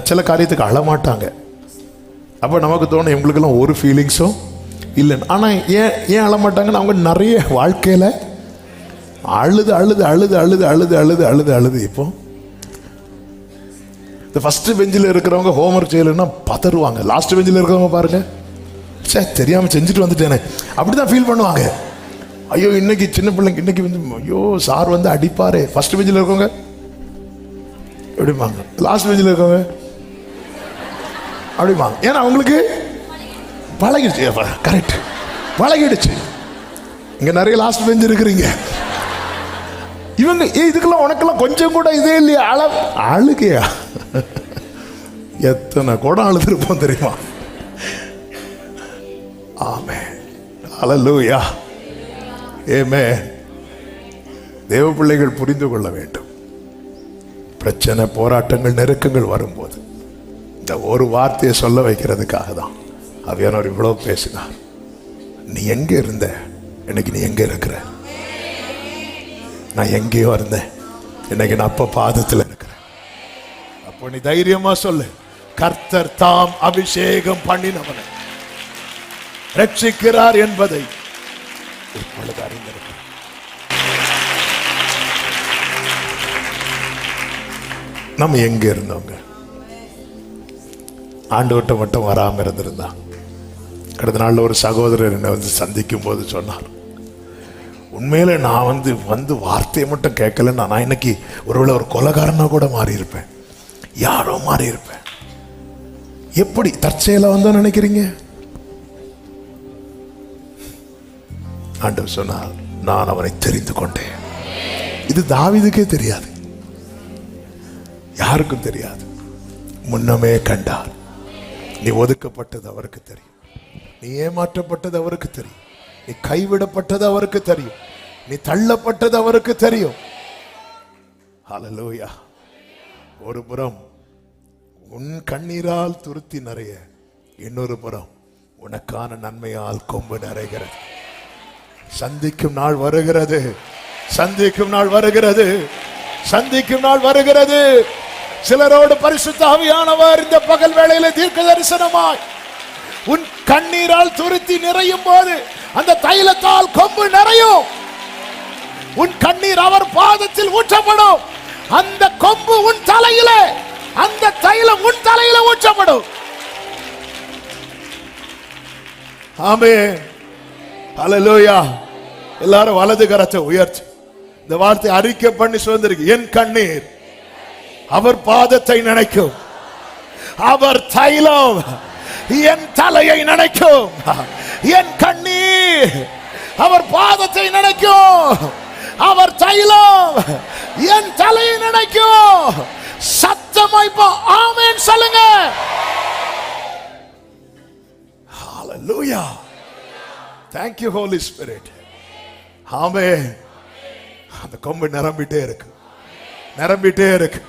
சில காரியத்துக்கு அழமாட்டாங்க. அப்போ நமக்கு தோணும் இவங்களுக்கெல்லாம் ஒரு ஃபீலிங்ஸும் இல்லைன்னு. ஆனால் ஏன் அழமாட்டாங்கன்னு அவங்க நிறைய வாழ்க்கையில் அழுது அழுது அழுது அழுது அழுது அழுது அழுது அழுது. இப்போ இந்த ஃபர்ஸ்ட் பெஞ்சில் இருக்கிறவங்க ஹோம்ஒர்க் செய்யலைன்னா பதறுவாங்க. லாஸ்ட் பெஞ்சில் இருக்கிறவங்க பாருங்க, சே தெரியாம செஞ்சுட்டு வந்துட்டேனே, அப்படிதான் ஃபீல் பண்ணுவாங்க. ஐயோ இன்னைக்கு சின்ன பிள்ளைங்க இன்னைக்கு வந்து ஐயோ சார் வந்து அடிப்பாரு. ஃபர்ஸ்ட் பெஞ்சில் இருக்கவங்க எப்படிப்பாங்க, லாஸ்ட் பெஞ்சில் இருக்கவங்க அப்படிப்பாங்க. ஏன்னா அவங்களுக்கு பழகிடுச்சு. கரெக்ட், பழகிடுச்சு. இங்க நிறைய லாஸ்ட் பெஞ்ச் இருக்கிறீங்க. இவங்க இதுக்கெல்லாம் உனக்கெல்லாம் கொஞ்சம் கூட இதே இல்லையா? அழுகையா? எத்தனை கூட அழுதுருப்போம் தெரியுமா? ஆமென், ஹல்லேலூயா, ஆமென். தேவ பிள்ளைகள் புரிந்து கொள்ள வேண்டும். பிரச்சனை, போராட்டங்கள், நெருக்கங்கள் வரும்போது இந்த ஒரு வார்த்தையை சொல்ல வைக்கிறதுக்காக தான் ஆவியானவர் இவ்வளவு பேசினார். நீ எங்க இருந்த, இன்னைக்கு நீ எங்க இருக்கிற? நான் எங்கேயோ இருந்தேன், இன்னைக்கு நான் அப்ப பாதத்தில் இருக்கிறேன். அப்போ நீ தைரியமா சொல்லு, கர்த்தர் தாம் அபிஷேகம் பண்ணினவனை ரட்சிக்கிறார் என்பதை இப்பொழுது அறிந்திருக்கிறேன். நம்ம எங்க இருந்தோங்க? ஆண்டவர்கிட்ட மட்டும் வராம இருந்திருந்தா. கடந்த நாள்ல ஒரு சகோதரர் என்னை வந்து சந்திக்கும் போது சொன்னார், உண்மையில நான் வந்து வார்த்தையை மட்டும் கேட்கலன்னா நான் இன்னைக்கு ஒருவேளை ஒரு கொலைகாரனா கூட மாறி இருப்பேன், யாரோ மாறி இருப்பேன். எப்படி தற்செயலா வந்தோம் நினைக்கிறீங்க? ஆண்டவர் சொன்னார், நான் அவனை தெரிந்து கொண்டேன். இது தாவீதுக்கே தெரியாது, யாருக்கும் தெரியாது. முன்னமே கண்டார். நீ ஒதுக்கப்பட்டது அவருக்கு தெரியும், நீ ஏமாற்றப்பட்டது அவருக்கு தெரியும், நீ கைவிடப்பட்டது அவருக்கு தெரியும், நீ தள்ளப்பட்டது அவருக்கு தெரியும். ஹல்லேலூயா. ஒரு புறம் உன் கண்ணீரால் துருத்தி நிறைய, இன்னொரு புறம் உனக்கான நன்மையால் கொம்பு நிறைகிறது. சந்திக்கும் நாள் வருகிறது, சந்திக்கும் நாள் வருகிறது, சந்திக்கும் நாள் வருகிறது. சிலரோடு பரிசுத்த ஆவியானவர் இந்த பகல் வேளையில தீர்க்க தரிசனமாய் உன் கண்ணீரால் துருத்தி நிறையும் போது அந்த தைலத்தால் கொம்பு நிறையும். உன் கண்ணீர் அவர் பாதத்தில் ஊற்றப்படும். அந்த கொம்பு உன் தலையிலே, அந்த தைலம் உன் தலையில ஊற்றப்படும். ஆமென், ஹல்லேலூயா. எல்லாரும் வலது கரத்தை உயர்த்தி இந்த வார்த்தை அறிக்கை பண்ணி சொல்லிருக்கு. என் கண்ணீர் அவர் பாதத்தை நினைக்கும், அவர் தைலம் என் தலையை நினைக்கும். என் கண்ணீர் அவர் பாதத்தை நினைக்கும், அவர் தைலம் என் தலையை நினைக்கும். சத்தமாய் இப்போ ஆமென் சொல்லுங்க. ஹல்லேலூயா. Thank you Holy Spirit. ஆமென். அந்த கொம்பு நிரம்பிட்டே இருக்கு, நிரம்பிட்டே இருக்கு.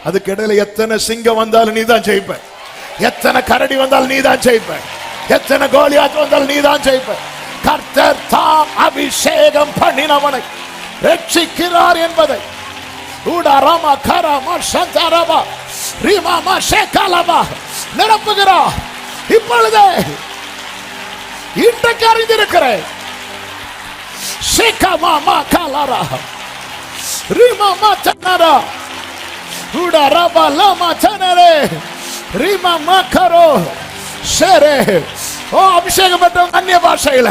அதுக்கு இடையில எத்தனை சிங்கம் வந்தாலும் நீ தான் ஜெயிப்ப, எத்தனை கரடி வந்தாலும் நீ தான் ஜெயிப்ப, எத்தனை கோலியாத் வந்தாலும் நீ தான் ஜெயிப்ப. கர்த்தர் தாம் அபிஷேகம் பண்ணினவனை ரட்சிக்கிறார் என்பதை ஊடாராமா கராமா சந்தாராமா ரீமாமா ஷேகாலாமா நிரப்புகிறார். இப்பொழுது இன்றைக்கு அறிந்திருக்கிறேன். ஷேகாமா காலாரா ரீமாமா தனாரா ஊடாராபா லாமா தனரே ரீமாமா கரோ ஷேரே. ஓ அபிஷேகம் பெற்றவங்க அந்நிய பாஷையில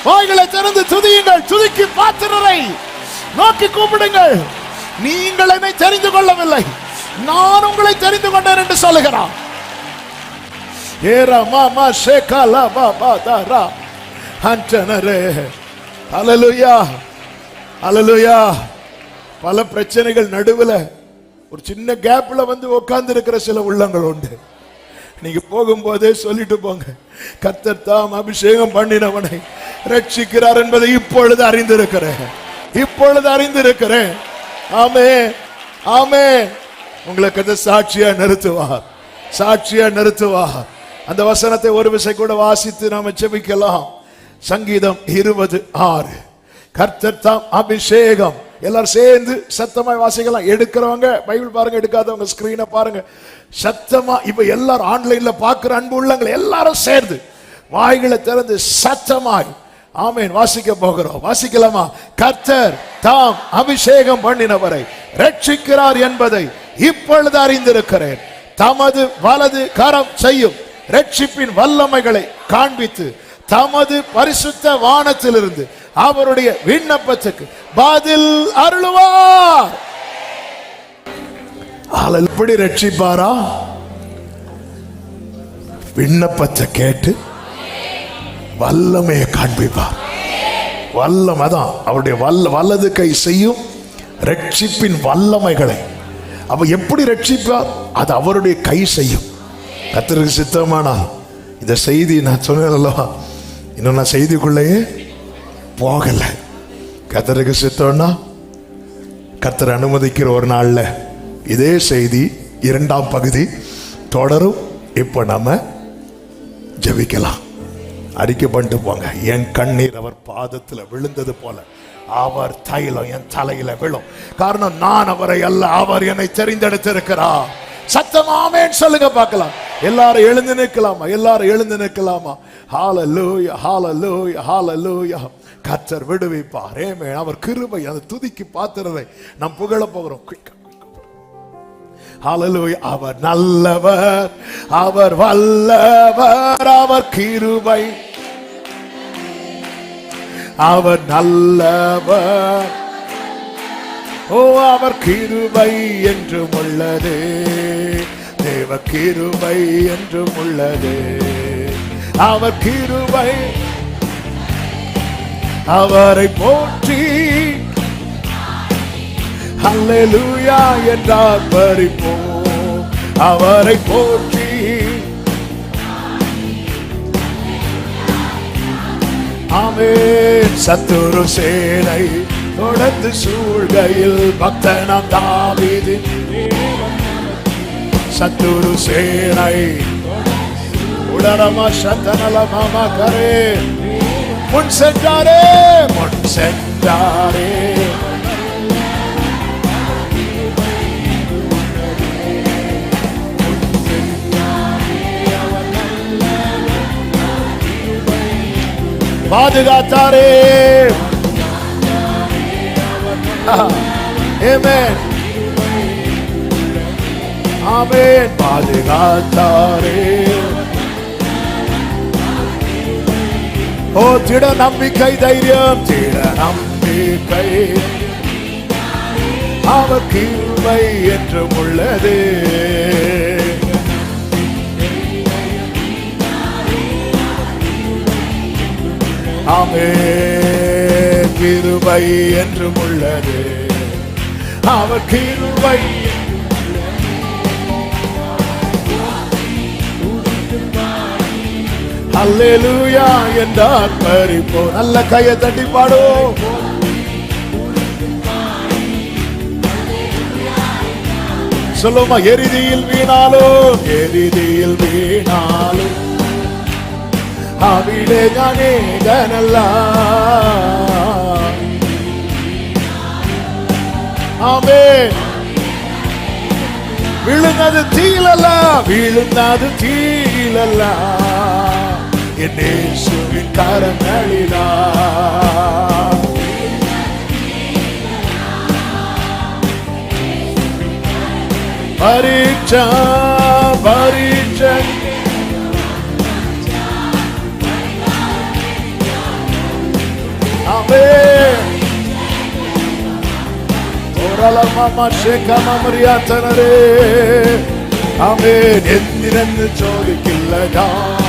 வாய்களை திறந்து துதியுங்கள். துதிக்கு பாத்திரரை நோக்கி கூப்பிடுங்கள். நீங்கள் என்னை தெரிந்து கொள்ளவில்லை, நான் உங்களை தெரிந்து கொண்டேன் என்று சொல்லுகிறான். ஏரா மாமா ஷேகாலா பாபா தாரா ஹண்டனரே. ஹல்லேலூயா, ஹல்லேலூயா. பல பிரச்சனைகள் நடுவில் ஒரு சின்ன கேப்ல வந்து உட்கார்ந்து இருக்கிற சில உள்ளங்கள் உண்டு. நீங்க போகும்போதே சொல்லிட்டு போங்க, கர்த்தர் தாம் அபிஷேகம் பண்ணினவனை ரட்சிக்கிறார் என்பதை இப்பொழுது அறிந்திருக்கிறேன், இப்பொழுது அறிந்திருக்கிறேன். ஆமென், ஆமென். உங்களுக்கு அது சாட்சியா நிறுத்துவார், சாட்சியா நிறுத்துவார். அந்த வசனத்தை ஒரு விசை கூட வாசித்து நாம ஜெபிக்கலாம். சங்கீதம் 20:6. கர்த்தர் தாம் அபிஷேகம். எல்லாரும் சேர்ந்து சத்தமா வாசிக்கலாம். எடுக்கிறவங்க பைபிள் பாருங்க, எடுக்காதவங்க ஸ்கிரீனை பாருங்க. சத்தமா இப்ப எல்லாரும் ஆன்லைன்ல பாக்குற அன்பு உள்ளவங்க எல்லாரும் சேர்ந்து வாய்களை திறந்து சத்தமாய் ஆமென். வாசிக்க போகிறோம். வாசிக்கலாமா? கர்த்தர் தாம் அபிஷேகம் பண்ணினவரை ரட்சிக்கிறார் என்பதை இப்பொழுது அறிந்திருக்கிறேன். தமது வலது கரம் செய்யும் ரட்சிப்பின் வல்லமைகளை காண்பித்து தமது பரிசுத்த வானத்திலிருந்து அவருடைய விண்ணப்பத்துக்கு பதில் அருளுவார். எப்படி ரட்சிப்பாரா? விண்ணப்பத்தை கேட்டு வல்லமையை காண்பிப்பார். வல்லமை தான் அவருடைய வலது கை செய்யும் ரட்சிப்பின் வல்லமைகளை. அப்ப எப்படி ரட்சிப்பார்? அது அவருடைய கை செய்யும். கர்த்தருக்கு சித்தமானால் இந்த செய்தி நான் சொன்னேன் அல்லவா, இன்னும் நான் செய்திக்குள்ளேயே போகல. கர்த்தருக்கு சித்தம்னா கர்த்தர் அனுமதிக்கிற ஒரு நாள்ல இதே செய்தி 2ஆம் பகுதி தொடரும். இப்ப நம்ம ஜெபிக்கலாம். அறிக்கை பண்ணிட்டு போங்க. என் கண்ணீர் அவர் பாதத்தில் விழுந்தது போல அவர் தைலம் என் தலையில விழும். காரணம் நான் அவரை அல்ல, அவர் என்னை தெரிந்தெடுத்திருக்கிறார். சத்தமாமேன்னு சொல்லுங்க பார்க்கலாம். எல்லாரும் எழுந்து நிற்கலாமா? எல்லாரும் எழுந்து நிற்கலாமா? ஹalleluya ஹalleluya ஹalleluya. கர்த்தர் விடுவிப்பார். ஆமென். அவர் கிருபை அந்த துதிக்கு பாத்திரதை நாம் புகழ போகிறோம். ஹalleluya. அவர் நல்லவர், அவர் வல்லவர், அவர் கிருபை, அவர் நல்லவர். ஓ அவர் கிருபை என்றும் உள்ளது, தேவ கிருபை என்றும் உள்ளது. அவர் கிருபை, அவரை போற்றி ஹல்லேலூயா என்றார் பரிப்போம். அவரை போற்றி ஆமென். சத்துரு சேனை தொடர்ந்து சூழ்கையில் பக்தனாம் தாவீது சத்துரு சேனை உடனமா சத்தனலமாமா கரே முன் சென்றாரே, முன் சென்றாரே. பாதுகாத்தாரே. ஆமென் ஆமென். பாதுகாத்தாரே. ஓ திட நம்பிக்கை தைரியம், திட நம்பிக்கை, அவர் கிருபை என்றும் உள்ளது. ஆமென். கிருபை என்றும் உள்ளது, அவர் கிருபை. அல்லேலூயா என்றார் பரிப்போ. நல்ல கையை தட்டி பாடும். சொல்லுமா? எரிதியில் வீணாலும், எரிதியில் வீணாலும் അവിടെ ഞാനേകനല്ല. ആമേൻ. വീഴുന്നത് തീയിലല്ല, വീഴുന്നത് തീയിലല്ല, എന്റെ യേശുവിൻ കരങ്ങളിലാ. പരീക്ഷ പരീക്ഷ ആമേൻ. ഓരലമമ ശേഖമമറിയാതനരേ. ആമേൻ. എന്തിനെന്ന് ചോദിക്കില്ല ഞാൻ,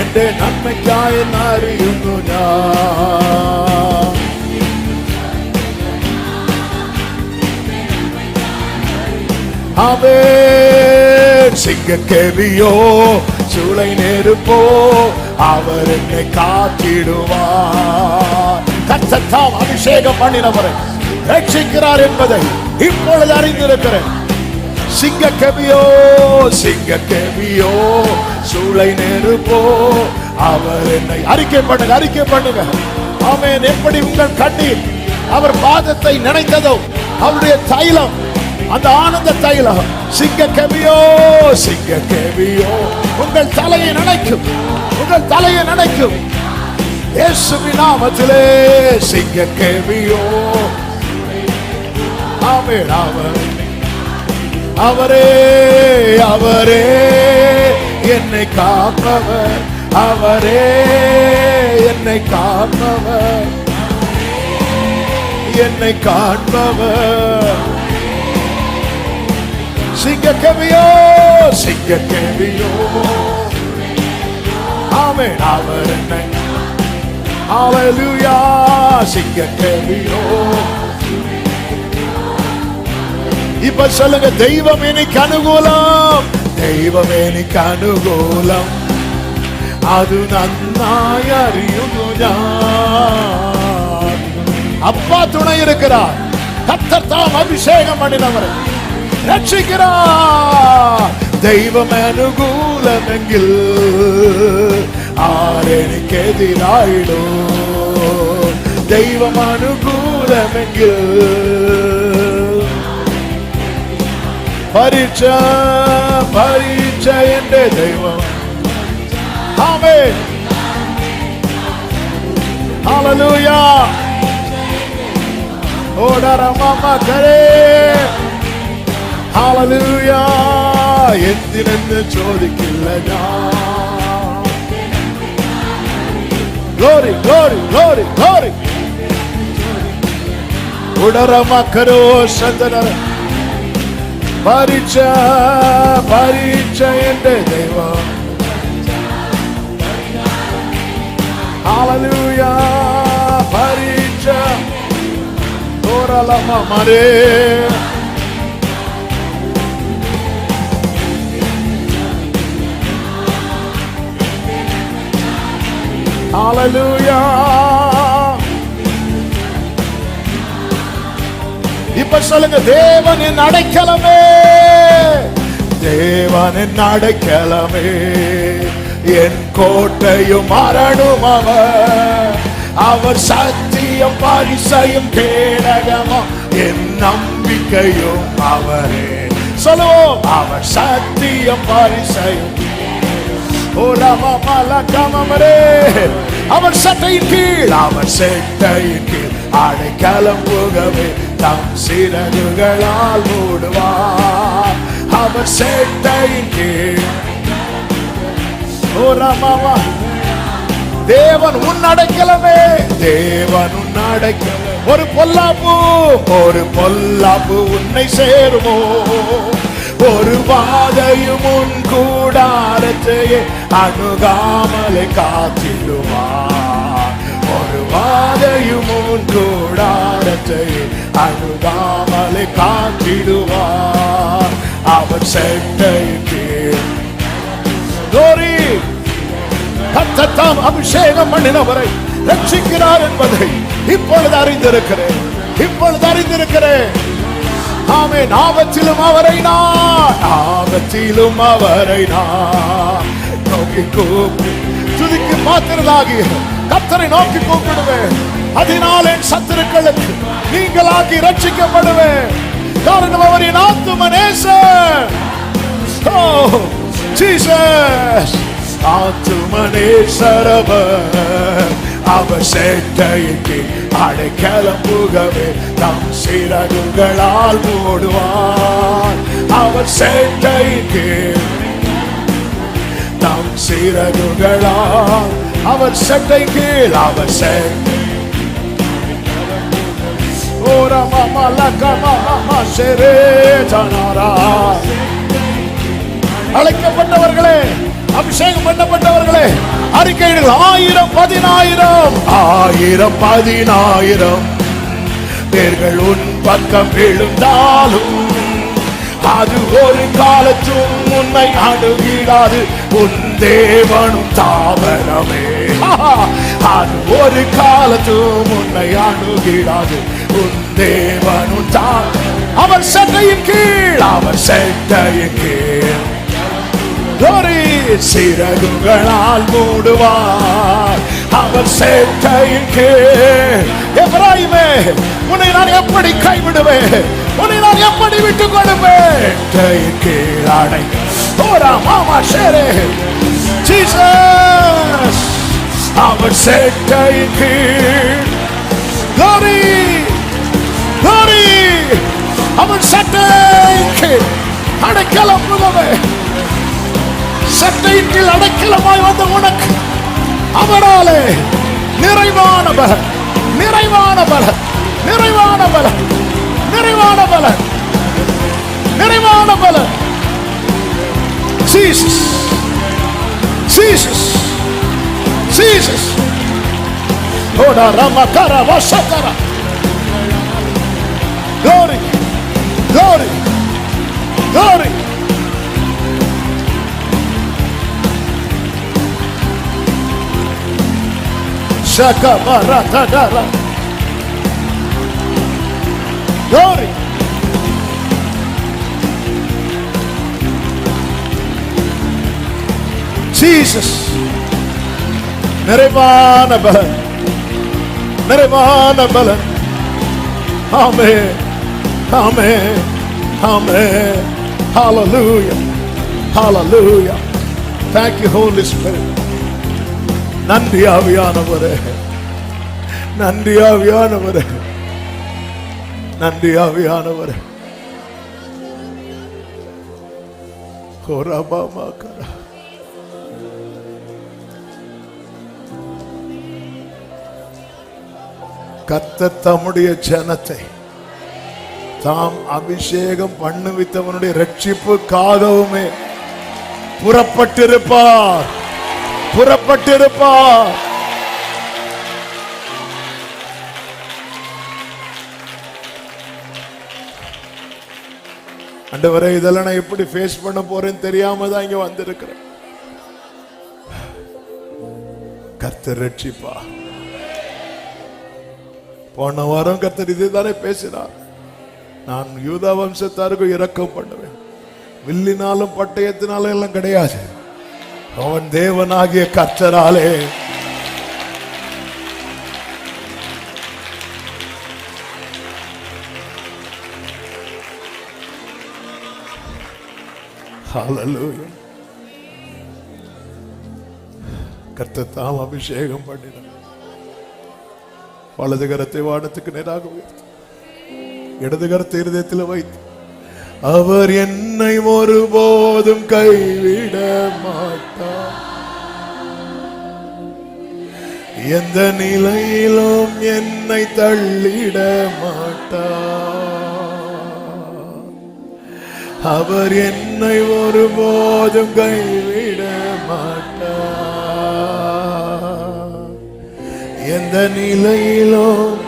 എന്റെ നന്മയ്ക്കായി അറിയുന്നു ഞാൻ. ஆமென். சிங்கக்கேவியோ சூளை நெருப்போ அவர் என்னை காத்திடுவார். கர்த்தர் அபிஷேகம் பண்ணினவரை ரட்சிக்கிறார் என்பதை இப்பொழுது அறிந்திருக்கிறேன். சிங்கக்கேவியோ சிங்கக்கேவியோ சூளை நெருப்போ அவர் என்னை அறிக்கை பண்ணுங்க, அறிக்கை பண்ணுங்க. ஆமென். எப்படி உங்கள் கண்ணீர் அவர் பாதத்தை நினைத்ததோ அவருடைய தைலம், அந்த ஆனந்த தைலம், சிங்கக்கேவியோ சிங்கக்கேவியோ உங்கள் தலையை நினைக்கும், உங்கள் தலையை நினைக்கும். இயேசுவின் நாமத்திலே சிங்க கேவியோ. ஆமென். அவரே அவரே என்னை காப்பவர், அவரே என்னை காப்பவர், என்னை காண்பவர். சிங்க கேவியோ, சிங்க கேவியோ. ஆமென். அவர் என்னை, ஹல்லேலூயா, சிங்க கேவியோ. இப்ப சொல்லுங்க, தெய்வம் எனக்கு அனுகூலம், தெய்வம் எனக்கு அனுகூலம், அது நன்னாய் அறியுது நான். அப்பா துணை இருக்கிறார், கர்த்தர் தாம் அபிஷேகம் பண்ணினவர் ரட்சிக்கிறார். தெய்வம் அனுகூலம் எங்கில் ஆரெனிக்கு எதிராயிடும், தெய்வம் அனுகூலம் எங்கில் பரீட்சை பரீட்சை என்ற தெய்வம். ஆமென். ஹல்லேலூயா. ஓடரமாமா கரே. ஹல்லேலூயா. എന്തിനെന്ന് ചോദിക്കില്ല ഞാൻ. Glory glory glory glory. ഉടരമക്കരോ സന്തന പരീക്ഷ പരീക്ഷ എന്റെ ദൈവം. ഹല്ലേലൂയ. പരീക്ഷ ഓരലമമരേ. ஹல்லேலூயா. இப்ப சொல்லுங்க, தேவனின் அடைக்கலமே, தேவனின் அடைக்கலமே, என் கோட்டையும் அரணும் அவர், அவர் சத்தியம் பரிசையும் கேடகமும் என் நம்பிக்கையும் அவரே. சொல்லுவோம், அவர் சத்தியம் பரிசையும். அவர் சட்டையின் கீழ், அவர் சட்டையின் கீழ் அடைக்கலம் புகவே தம் சிறகுகளால் மூடுவார். அவர் சட்டையின் கீழ். தேவன் உன் அடைக்கலமே, தேவன் உன் அடைக்கலம். ஒரு பொல்லாப்பு உன்னை சேருமோ, ஒரு வாதையும் உன் கூடாரத்தையே அணுகாமலை காத்திடுவார். ஒரு வாதையும் உன் கூடாரத்தையே அணுகாமலை காத்திடுவார். அவர் சட்டைக்கு கர்த்தர் தாம் அபிஷேகம் பண்ணினவரை ரட்சிக்கிறார் என்பதை இப்பொழுது அறிந்திருக்கிறேன், இப்பொழுது அறிந்திருக்கிறேன். ஆமென். ஆபத்திலும் அவரை நான், ஆபத்திலும் அவரை நான் நோக்கி கூப்பி துதிக்கு மாத்திரதாகிய கர்த்தரை நோக்கி கூப்பிடுவேன். அதனால் என் சத்துருக்களுக்கு நீங்களாகி ரட்சிக்கப்படுவேன். காரணம் அவர் என் ஆத்தும நேசர். ஓ ஜீசஸ். ஆத்தும நேசரவர், அவர் சேட்டைக்கு அடைக்கலம் புகவே தம் சிறகுகளால் மூடுவார். அவர் சேட்டைக்கு தம் சிறகுகளால், அவர் சட்டை கீழ், அவர் சேட்டை. அழைக்கப்பட்டவர்களே, அபிஷேகம் பண்ணப்பட்டவர்களே, அறிக்கையிடுங்கள். 1000 பேர்கள் உன் பக்கம் விழுந்தாலும் அது ஒரு காலத்தும் உன்னை அணுகிடாது. உன் தேவனும் தாவரமே, அது ஒரு காலத்தும் உன்னை அணுகிடாது. உன் தேவனும் அவர் சட்டையின் கீழ், அவர் சட்டையின் கீழ் சிறகுகளால் மூடுவார். அவர் சேட்டையின் கீழ். எப்ராயிமே, உன்னை நான் எப்படி கைவிடுவேன், உன்னை நான் எப்படி விட்டுக் கொடுப்பேன். சேட்டையின் கீழ் அடை. ஓரா மாமா ஷேரே. ஜீசஸ். அவர் சேட்டையின் கீழ். Glory, glory. அவன் சட்டையின் கீழ் அடைக்கலம் புகவே. சட்டையின் கீழ் அடைக்கலமாய் வந்த உனக்கு அவராலே நிறைவான பலன், நிறைவான பலன், நிறைவான பலன், நிறைவான பலன், நிறைவான பலன். Jesus, Jesus, Jesus. Oda ramakara vasakara. Glory, glory, glory. Shaka barata dara. Glory. Jesus. நிறைவான பலன், நிறைவான பலன். ஆமென், ஆமென், ஆமென். Hallelujah, hallelujah. Thank you, Holy Spirit. நன்றி ஆவியானவரே, நன்றி ஆவியானவரே, நன்றி ஆவியானவரே. கோரபாமாகரா. கர்த்தர் தம்முடைய ஜனத்தை தாம் அபிஷேகம் பண்ணுவித்தவனுடைய ரட்சிப்புக்காகவுமே புறப்பட்டிருப்பார், புறப்பட்டிருப்பார். ஆண்டவரே, இதெல்லாம் நான் எப்படி ஃபேஸ் பண்ண போறேன்னு தெரியாம தான் இங்க வந்திருக்கிறேன். கர்த்தர் ரட்சிப்பா. போன வாரம் கர்த்தர் இதுதானே பேசினார். நான் யூதா வம்சத்தாருக்கு இரக்கம் பண்ணுவேன், வில்லினாலும் பட்டயத்தினாலும் எல்லாம் கிடையாது, அவன் தேவனாகிய கர்த்தராலே. ஹல்லேலூயா. கர்த்தர் தாம் அபிஷேகம் பண்ணினார். வலது கரத்தை வானத்துக்கு நேராக உயர்த்தி இடது கரத்தை இருதயத்தில் வைத்து, அவர் என்னை ஒருபோதும் கைவிட மாட்டார், எந்த நிலையிலும் என்னை தள்ளிட மாட்டார், அவர் என்னை ஒருபோதும் கைவிட மாட்டார், எந்த நிலையிலும்.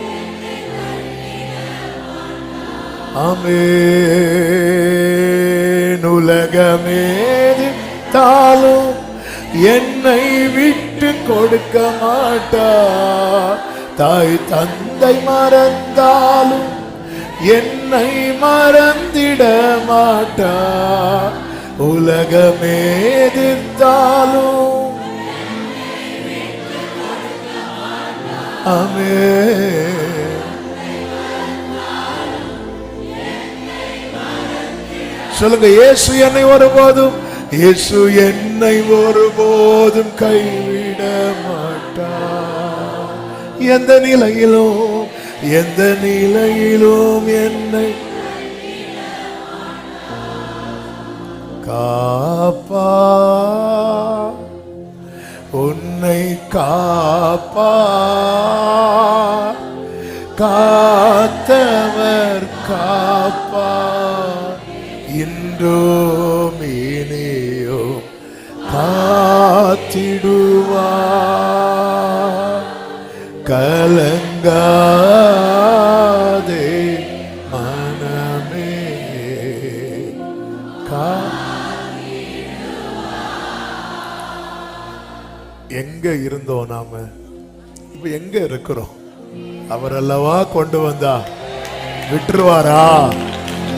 ஆமென். உலகமேதித்தாலும் என்னை விட்டு கொடுக்க மாட்டார், தாய் தந்தை மறந்தாலும் என்னை மறந்திட மாட்டார், உலகமேதித்தாலும். ஆமென். சொல்லுங்க, இயேசு என்னை ஒருபோதும், இயேசு என்னை ஒருபோதும் கைவிட மாட்டார், எந்த நிலையிலும், எந்த நிலையிலும் என்னை காப்பா, உன்னை காப்பா, காத்தவர் காப்பா, இன்றும் இனியும் காத்திடுவார், கலங்காதே மனமே. எங்க இருந்தோம் நாம, இப்ப எங்க இருக்கிறோம்? அவர் அல்லவா கொண்டு வந்தா, விட்டுருவாரா?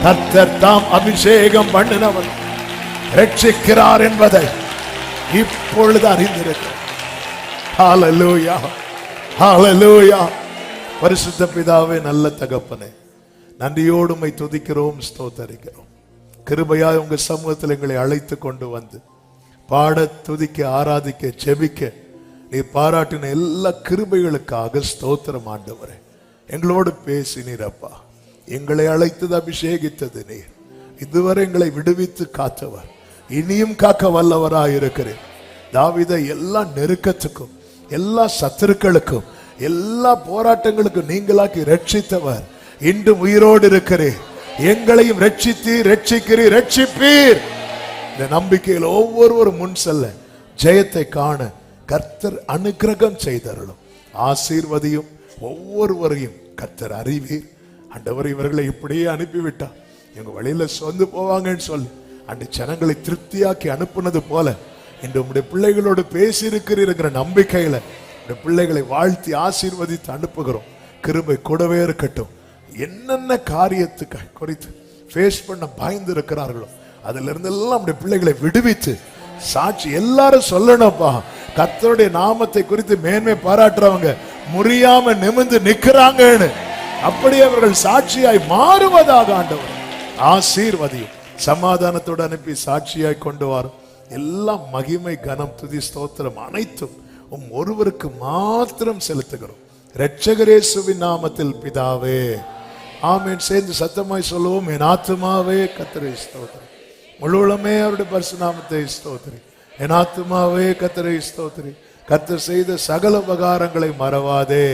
கர்த்தர் தாம் அபிஷேகம் பண்ணினவர் ரட்சிக்கிறார் என்பதை இப்பொழுது அறிந்திருக்கிறோம். ஹல்லேலூயா, ஹல்லேலூயா. பரிசுத்த பிதாவே, நல்ல தகப்பனே, நன்றியோடு உம்மை துதிக்கிறோம், ஸ்தோத்தரிக்கிறோம். கிருபையாய் உங்க சமூகத்தில் எங்களை அழைத்து கொண்டு வந்து பாட, துதிக்க, ஆராதிக்க, ஜெபிக்க நீ பாராட்டின எல்லா கிருபைகளுக்காக ஸ்தோத்திரம் ஆண்டவரே. எங்களோடு பேசினீரப்பா. எங்களை அழைத்தது, அபிஷேகித்தது நீர். இதுவரை எங்களை விடுவித்து காத்தவர், இனியும் காக்க வல்லவராயிருக்கிறேன். தாவீதை எல்லா நெருக்கத்துக்கும், எல்லா சத்துருக்களுக்கும், எல்லா போராட்டங்களுக்கும் நீங்களாக்கி ரட்சித்தவர் இன்றும் உயிரோடு இருக்கிறேன். எங்களையும் ரட்சித்தீர், ரட்சிக்கிறீர், ரட்சிப்பீர். இந்த நம்பிக்கையில் ஒவ்வொருவரும் முன் செல்ல, ஜெயத்தை காண கர்த்தர் அனுக்கிரகம் செய்தருளும். ஆசீர்வதியும். ஒவ்வொருவரையும் கர்த்தர் அறிவீர். ஆண்டவர் இவர்களை இப்படியே அனுப்பிவிட்டா எங்க வழியில சொந்து போவாங்கன்னு சொல்லி அந்த ஜனங்களை திருப்தியாக்கி அனுப்புனது போல இன்று உங்களுடைய பிள்ளைகளோடு பேசியிருக்கிறீங்கிற நம்பிக்கையில இந்த பிள்ளைகளை வாழ்த்தி ஆசீர்வதித்து அனுப்புகிறோம். கிருபை கூடவே இருக்கட்டும். என்னென்ன காரியத்துக்கு குறித்து ஃபேஸ் பண்ண பயந்து இருக்கிறார்களோ அதுல இருந்து எல்லாம் நம்முடைய பிள்ளைகளை விடுவித்து சாட்சி எல்லாரும் சொல்லணும்ப்பா. கர்த்தருடைய நாமத்தை குறித்து மேன்மை பாராட்டுறவங்க முறியாம நிமிர்ந்து நிக்கிறாங்கன்னு அப்படி அவர்கள் சாட்சியாய் மாறுவதாக ஆண்டவர் ஆசீர்வதியும். சமாதானத்தோடு அனுப்பி சாட்சியாய் கொண்டு வரும். எல்லாம் மகிமை, கனம், துதி, ஸ்தோத்திரம் அனைத்தும் ஒருவருக்கு மாத்திரம் செலுத்துகிறோம். இரட்சகர் இயேசுவின் நாமத்தில் பிதாவே, ஆமென். சேர்ந்து சத்தமாய் சொல்லுவோம். என் ஆத்துமாவே கர்த்தரை ஸ்தோத்திரி, முழு உளமே அவருடைய பரிசு நாமத்தை ஸ்தோத்திரி. என் ஆத்துமாவே கர்த்தரை ஸ்தோத்திரி, கர்த்தர் செய்த சகல உபகாரங்களை மறவாதே.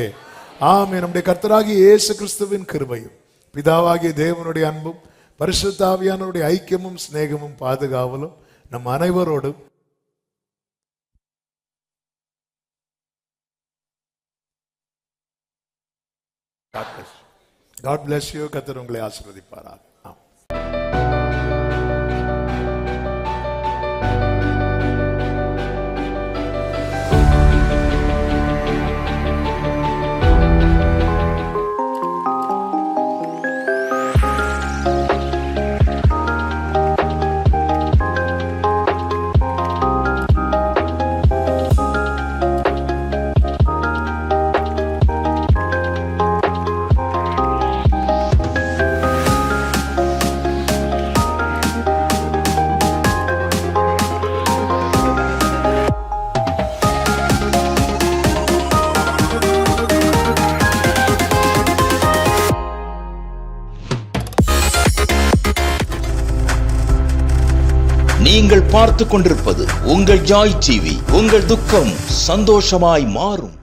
ஆமென். நம்முடைய கர்த்தராகிய இயேசு கிறிஸ்துவின் கிருபையும், பிதாவாகிய தேவனுடைய அன்பும், பரிசுத்த ஆவியானவருடைய ஐக்கியமும் சிநேகமும் பாதுகாவலும் நம் அனைவரோடும் God bless you. கர்த்தர் உங்களை ஆசீர்வதிப்பாராக. நீங்கள் பார்த்துக் கொண்டிருப்பது உங்கள் ஜாய் டிவி. உங்கள் துக்கம் சந்தோஷமாய் மாறும்.